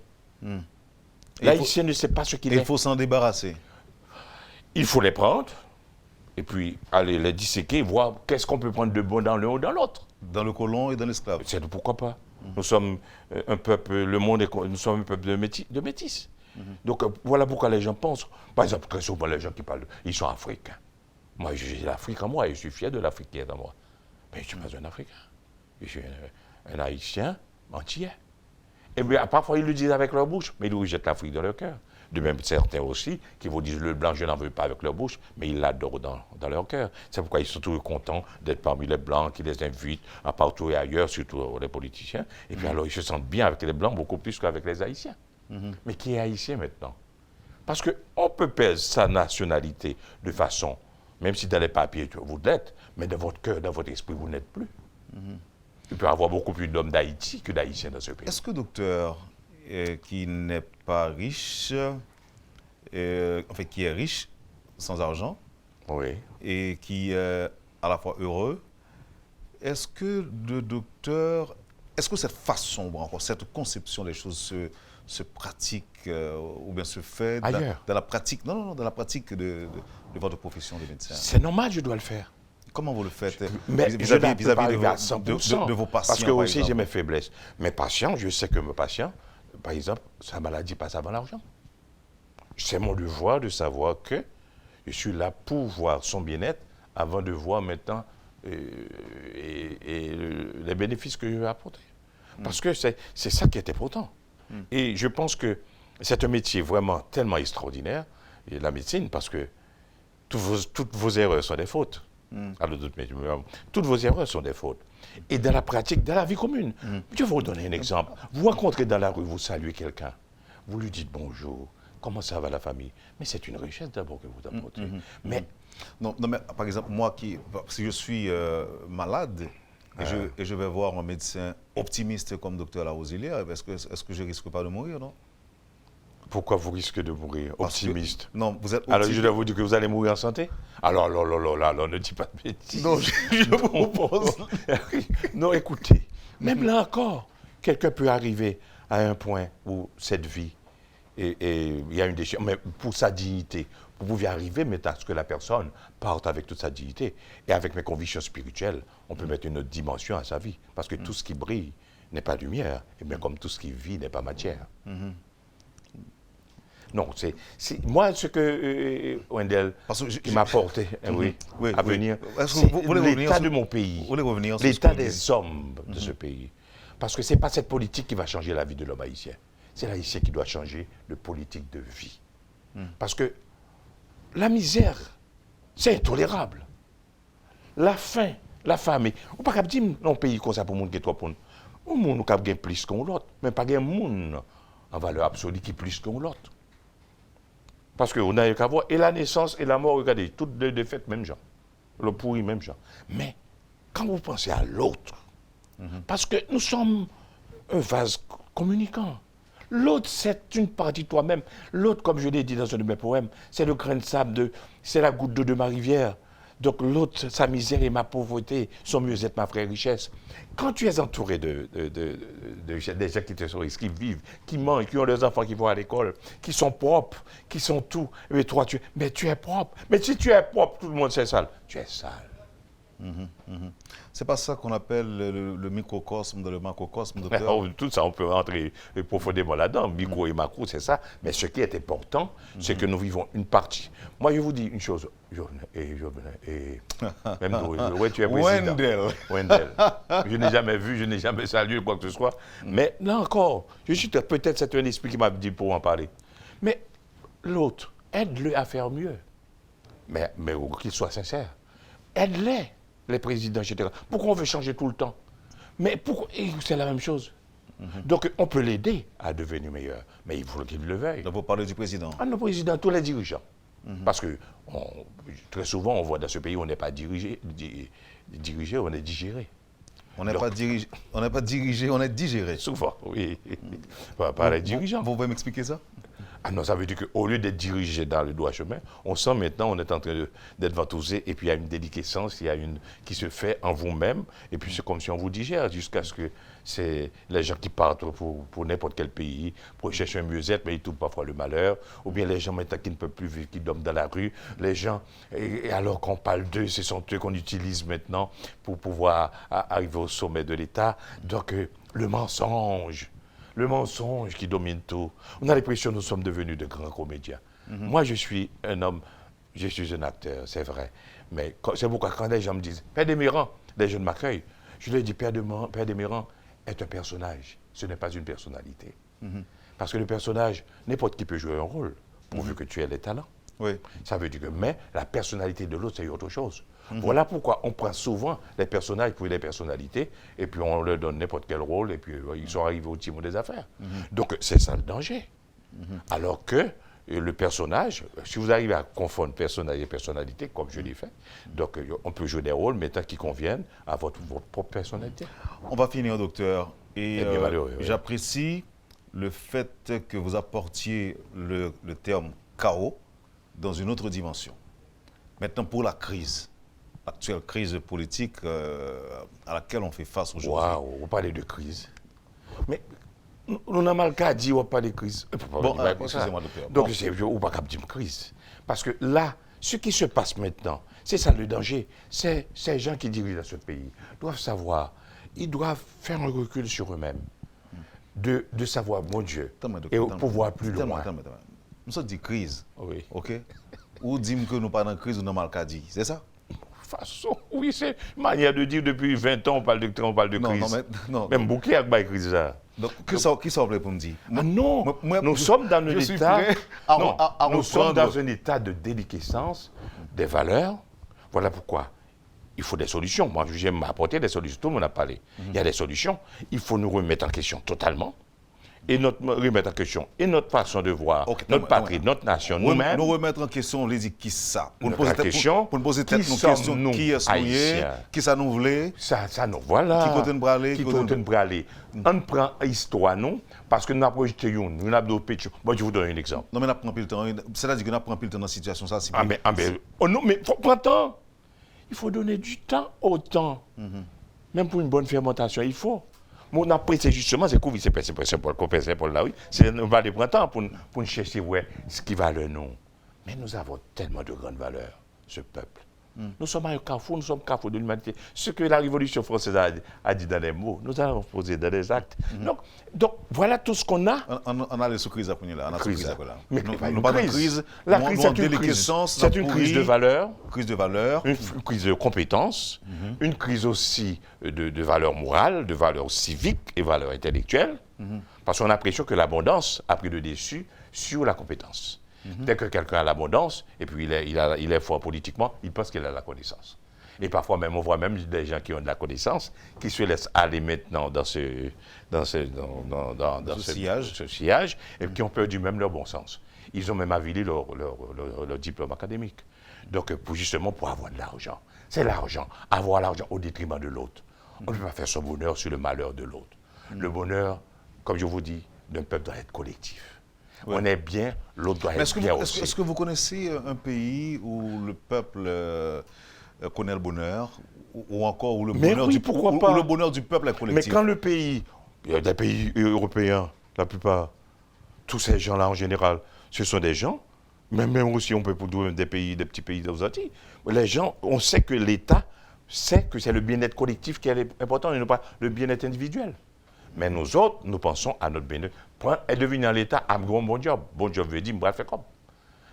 L'Haïtien ne sait pas ce qu'il Il est. faut s'en débarrasser. Il faut les prendre, et puis aller les disséquer, voir qu'est-ce qu'on peut prendre de bon dans l'un ou dans l'autre. Dans le colon et dans l'esclave. C'est pourquoi pas. Nous sommes un peuple, nous sommes un peuple de métis. Donc, voilà pourquoi les gens pensent. Par exemple, très souvent, les gens qui parlent, ils sont africains. Moi, j'ai l'Afrique en moi et je suis fier de l'Afrique qui est en moi. Mais je ne suis pas un Africain. Je suis un Haïtien entier. Et bien, parfois, ils le disent avec leur bouche, mais ils rejettent l'Afrique dans leur cœur. De même, certains aussi, qui vous disent le blanc, je n'en veux pas avec leur bouche, mais ils l'adorent dans leur cœur. C'est pourquoi ils sont toujours contents d'être parmi les blancs, qui les invitent à partout et ailleurs, surtout les politiciens. Et puis alors, ils se sentent bien avec les blancs, beaucoup plus qu'avec les Haïtiens. Mais qui est Haïtien maintenant? Parce qu'on peut perdre sa nationalité de façon, même si dans les papiers vous l'êtes, mais dans votre cœur, dans votre esprit, vous n'êtes plus. Il peut y avoir beaucoup plus d'hommes d'Haïti que d'Haïtiens dans ce pays. Est-ce que docteur, qui n'est pas riche, qui est riche, sans argent, Oui. et qui est à la fois heureux. Est-ce que le docteur, est-ce que cette façon, encore cette conception des choses se pratique ou bien se fait dans la pratique, non, dans la pratique de votre profession de médecin? C'est normal, je dois le faire. Comment vous le faites vis-à-vis de vos patients? Parce que aussi j'ai mes faiblesses. Mes patients, je sais que mes patients, par exemple, sa maladie passe avant l'argent. C'est mon devoir de savoir que je suis là pour voir son bien-être avant de voir maintenant les bénéfices que je vais apporter. Parce que c'est ça qui est important. Et je pense que c'est un métier vraiment tellement extraordinaire, et la médecine, parce que toutes vos erreurs sont des fautes. Alors, toutes vos erreurs sont des fautes. Et dans la pratique, dans la vie commune, je vais vous donner un exemple. Vous rencontrez dans la rue, vous saluez quelqu'un, vous lui dites bonjour, comment ça va la famille? Mais c'est une richesse d'abord que vous apportez. Mais non, mais par exemple, moi si je suis malade et je vais voir un médecin optimiste comme docteur Larosilière, est-ce que je risque pas de mourir, non? Pourquoi vous risquez de mourir? Optimiste. Non, vous êtes optimiste. Alors je dois vous dire que vous allez mourir en santé? Alors, ne dis pas de bêtises. Non, je vous propose. Non, écoutez, même là encore, quelqu'un peut arriver à un point où cette vie, et il y a une déchirure, mais pour sa dignité, vous pouvez arriver maintenant à ce que la personne parte avec toute sa dignité. Et avec mes convictions spirituelles, on peut mettre une autre dimension à sa vie. Parce que tout ce qui brille n'est pas lumière, et bien comme tout ce qui vit n'est pas matière. Non, c'est moi ce que Wendell m'a apporté à venir, c'est l'état de mon pays, l'état des hommes de ce pays. Parce que ce n'est pas cette politique qui va changer la vie de l'homme haïtien. C'est l'haïtien qui doit changer de politique de vie. Parce que la misère, c'est intolérable. La faim, la famine. On ne peut pas dire dans un pays comme ça pour monde qui est trop pour nous. On ne peut pas gagner plus qu'un l'autre, mais pas gagner monde en valeur absolue qui est plus qu'un l'autre. Parce qu'on n'a qu'à voir, et la naissance et la mort, regardez, toutes les défaites, même genre. Le pourri, même genre. Mais quand vous pensez à l'autre, parce que nous sommes un vase communicant. L'autre, c'est une partie de toi-même. L'autre, comme je l'ai dit dans un de mes poèmes, c'est le grain de sable, c'est la goutte d'eau de ma rivière. Donc l'autre, sa misère et ma pauvreté, son mieux-être, ma vraie richesse. Quand tu es entouré des gens qui te sourient, qui vivent, qui mangent, qui ont des enfants qui vont à l'école, qui sont propres, qui sont tout, mais toi, tu es propre. Mais si tu es propre, tout le monde c'est sale. Tu es sale. C'est pas ça qu'on appelle le microcosme dans le macrocosme, docteur? Tout ça, on peut rentrer profondément là-dedans. Micro et macro, c'est ça. Mais ce qui est important, c'est que nous vivons une partie. Moi, je vous dis une chose. Même ouais, tu es président. Wendell. Je n'ai jamais vu, je n'ai jamais salué quoi que ce soit. Mais là encore, peut-être c'est un esprit qui m'a dit pour en parler. Mais l'autre, aide-le à faire mieux. Mais qu'il soit sincère. Aide-les. Les présidents, etc. Pourquoi on veut changer tout le temps? Mais c'est la même chose. Donc, on peut l'aider à devenir meilleur, mais il faut qu'il le veuille. Donc, vous parlez du président? Le président, tous les dirigeants. Parce que très souvent, on voit dans ce pays, on n'est pas dirigé, on est digéré. On n'est pas dirigé, on est digéré. Souvent, oui. Par les dirigeants. Vous pouvez m'expliquer ça? Ah non, ça veut dire qu'au lieu d'être dirigé dans le droit chemin, on sent maintenant on est en train d'être ventousé et puis il y a une déliquescence, qui se fait en vous-même et puis c'est comme si on vous digère jusqu'à ce que c'est les gens qui partent pour n'importe quel pays, pour chercher un mieux-être, mais ils trouvent parfois le malheur, ou bien les gens maintenant qui ne peuvent plus vivre, qui dorment dans la rue, les gens, et alors qu'on parle d'eux, ce sont eux qu'on utilise maintenant pour pouvoir arriver au sommet de l'État. Donc le mensonge qui domine tout. On a l'impression que nous sommes devenus de grands comédiens. Moi, je suis un homme, je suis un acteur, c'est vrai. Mais c'est pourquoi quand les gens me disent « Père Desmirand », les jeunes m'accueillent, je leur dis « Père Desmirand est un personnage, ce n'est pas une personnalité. Parce que le personnage, n'importe qui peut jouer un rôle, pourvu que tu aies les talents. Oui. Ça veut dire que, mais la personnalité de l'autre, c'est autre chose. Voilà pourquoi on prend souvent les personnages pour les personnalités, et puis on leur donne n'importe quel rôle, et puis ils sont arrivés au timon des affaires. Donc c'est ça le danger. Alors que le personnage, si vous arrivez à confondre personnage et personnalité, comme je l'ai fait, donc on peut jouer des rôles maintenant qui conviennent à votre propre personnalité. On va finir, docteur. Et malheureux, j'apprécie le fait que vous apportiez le terme chaos dans une autre dimension. Maintenant, pour la crise, l'actuelle crise politique à laquelle on fait face aujourd'hui. Waouh, on parle de crise. Mais on a mal qu'à dire, on parle de crise. Bon, excusez-moi, docteur. Donc, on ne peut pas dire crise. Parce que là, ce qui se passe maintenant, c'est ça le danger. C'est ces gens qui dirigent ce pays doivent savoir, ils doivent faire un recul sur eux-mêmes. De savoir, mon Dieu, et pour voir plus loin. Nous sommes dit crise, oui. OK? Ou dit que nous parlons de crise ou nous mal qu'à dire, c'est ça? Façon, oui, c'est une manière de dire depuis 20 ans, on parle de crise. Non. Même beaucoup avec la crise là. Donc, qui ça voulait pour me dire? Non, nous sommes dans un état. Nous sommes dans un état de déliquescence des valeurs. Voilà pourquoi il faut des solutions. Moi, j'aime apporter des solutions. Tout le monde a parlé. Il y a des solutions. Il faut nous remettre en question totalement. Et remettre en question et notre façon de voir, notre patrie, notre nation, nous-mêmes. Nous remettre en question, on les dit qui ça? Pour nous poser tête nos questions, qui est-ce qui ça nous voulait? Ça nous voilà. Qui côté nous braler? Qui côté nous braler? On prend l'histoire, non? Parce que nous avons projeté nous avons d'autres péchés. Moi, je vous donne un exemple. Non, mais nous avons pris le temps. C'est-à-dire que nous avons pris le temps dans la situation. Ça, non, mais il faut prendre le temps. Il faut donner du temps au temps. Même pour une bonne fermentation, il faut. Mon après, c'est justement, c'est qu'on c'est pour là, oui. C'est nous va le printemps pour chercher ce qui va le nom. Mais nous avons tellement de grandes valeurs, ce peuple. Nous sommes un carrefour, nous sommes carrefour de l'humanité. Ce que la Révolution française a dit dans les mots, nous allons poser dans les actes. Donc, voilà tout ce qu'on a. On a les sous-crises à punir là. Mais nous pas de crise. La crise, c'est une crise. C'est une crise de valeur. Crise de valeur. Une crise de compétences. Une crise aussi de valeurs morales, de valeurs civiques et valeurs intellectuelles. Parce qu'on a l'impression que l'abondance a pris le dessus sur la compétence. Dès que quelqu'un a l'abondance, et puis il est fort politiquement, il pense qu'il a la connaissance. Et parfois même, on voit même des gens qui ont de la connaissance, qui se laissent aller maintenant dans ce sillage, et qui ont perdu même leur bon sens. Ils ont même avilé leur diplôme académique. Donc, justement, pour avoir de l'argent. C'est l'argent. Avoir l'argent au détriment de l'autre. On ne peut pas faire son bonheur sur le malheur de l'autre. Le bonheur, comme je vous dis, d'un peuple doit être collectif. On est bien, l'autre doit être bien aussi. Est-ce que vous connaissez un pays où le peuple connaît le bonheur, ou encore où le bonheur du peuple est collectif? Mais quand le pays, il y a des pays européens, la plupart, tous ces gens-là en général, ce sont des gens, même aussi on peut trouver des petits pays aux Antilles, les gens, on sait que l'État sait que c'est le bien-être collectif qui est important et non pas le bien-être individuel. Mais nous autres, nous pensons à notre bien-être. Et devenir l'État a un bon job. Bon job veut dire, je vais faire comme.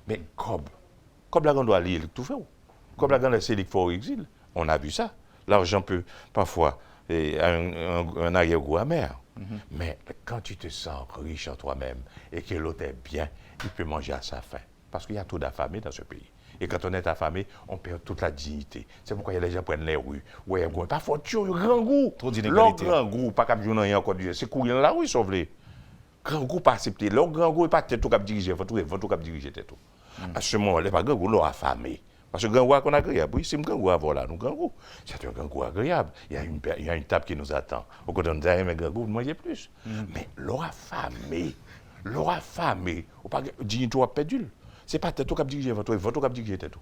Mais comme la grande doit aller tout faire. Comme la grande c'est qu'il faut au exil. On a vu ça. L'argent peut parfois un arrière-goût amer. Mais quand tu te sens riche en toi-même et que l'autre est bien, il peut manger à sa faim. Parce qu'il y a trop d'affamés dans ce pays. Et quand on est affamé, on perd toute la dignité. C'est pourquoi les gens prennent les rues. Ouais, parfois, tu as un grand goût. Trop d'inégalité. Le grand goût, pas comme je n'ai encore dit. C'est courir dans la rue, sauf les. Grand goût, pas accepté. Le grand goût, pas tout cap diriger. Il faut tout diriger. À ce moment-là, pas grand goût, l'on affamé. Parce que grand goût qu'on a agréable. Oui, c'est un grand goût à voir là, nous, grand goût. C'est un grand goût agréable. Il y a une table qui nous attend. Au côté de nous dire, mais grand goût, vous mangez plus. Mais l'on affamé. Ou pas dignité ou pédule. C'est pas tout cap diriger, votre cap diriger tout.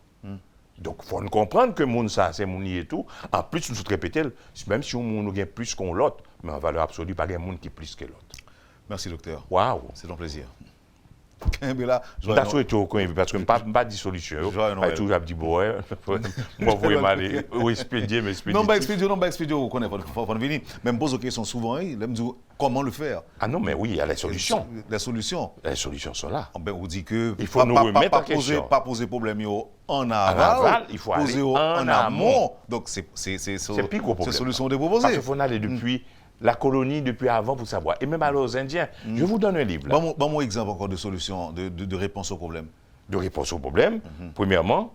Donc, il faut comprendre que mon ça, c'est mon et tout. En plus, nous répéter, même si on gagne plus qu'on l'autre, mais en valeur absolue, pas un monde qui est plus que l'autre. Merci, docteur. Waouh. C'est un plaisir. Parce que je ne pas de solution. Je toujours dit, bon, moi, vous m'aller expédier, mais expédier. Non, pas expédier, vous connaissez, il faut venir. Même pose des questions souvent, il me dit comment le faire. Ah non, mais oui, il y a les solutions. Les solutions sont là. Ben, on dit que il faut nous remettre en question. Pas poser problème en aval, il faut poser en amont. Donc, c'est plus gros problème. C'est solution de proposer. Parce qu'il faut aller depuis la colonie depuis avant pour savoir. Et même alors aux Indiens. Je vous donne un livre. Bon exemple encore de solution, de réponse au problème. De réponse au problème. Premièrement,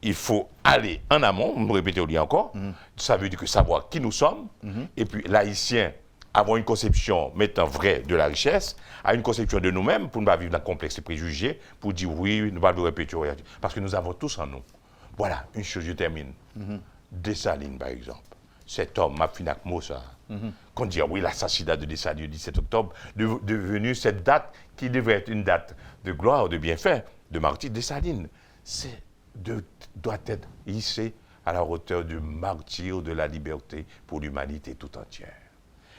il faut aller en amont, me répéter encore. Ça veut dire que savoir qui nous sommes. Et puis l'haïtien, avoir une conception mettant vrai de la richesse, à une conception de nous-mêmes pour ne pas vivre dans le complexe et préjugés, pour dire oui, nous ne pas le répéter. Parce que nous avons tous en nous. Voilà, une chose, je termine. Dessalines, par exemple. Cet homme, m'a fini avec mot ça. Qu'on dit, oui, l'assassinat de Dessalines le 17 octobre, devenu cette date qui devrait être une date de gloire, de bienfait. de martyr Dessalines. Doit être hissé à la hauteur du martyr de la liberté pour l'humanité tout entière.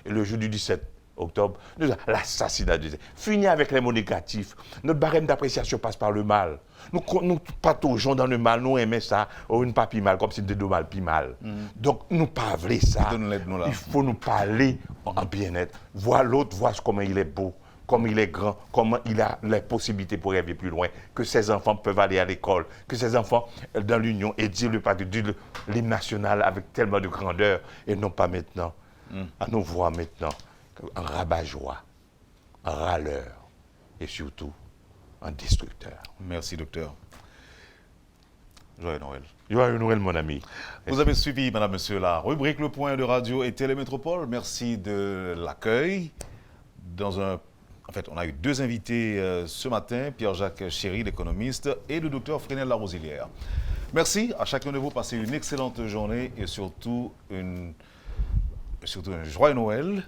Et le jour du 17 octobre, l'assassinat de fini avec les mots négatifs. Notre barème d'appréciation passe par le mal. Nous pataugeons dans le mal, nous aimons ça, ou une papi mal, comme si c'était de mal, puis mal. Donc, nous parler ça. Il faut nous parler en bien-être. Voir l'autre, voir comment il est beau, comme il est grand, comment il a les possibilités pour rêver plus loin, que ses enfants peuvent aller à l'école, que ses enfants dans l'union et dire le patriotisme, l'hymne national avec tellement de grandeur, et non pas maintenant. À nous voir maintenant un rabat-joie, un râleur et surtout un destructeur. Merci, docteur. Joyeux Noël. Joyeux Noël, mon ami. Vous avez suivi, madame, monsieur, la rubrique Le Point de Radio et Télémétropole. Merci de l'accueil. En fait, on a eu deux invités ce matin, Pierre-Jacques Chéry, l'économiste, et le docteur Fresnel Larosilière. Merci à chacun de vous. Passez une excellente journée et surtout un joyeux Noël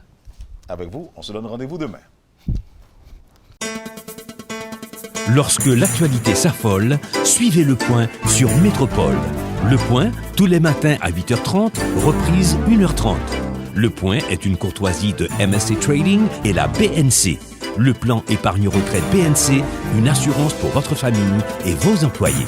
avec vous. On se donne rendez-vous demain. Lorsque l'actualité s'affole, suivez Le Point sur Métropole. Le Point, tous les matins à 8h30, reprise 1h30. Le Point est une courtoisie de MSC Trading et la BNC. Le plan épargne retraite BNC, une assurance pour votre famille et vos employés.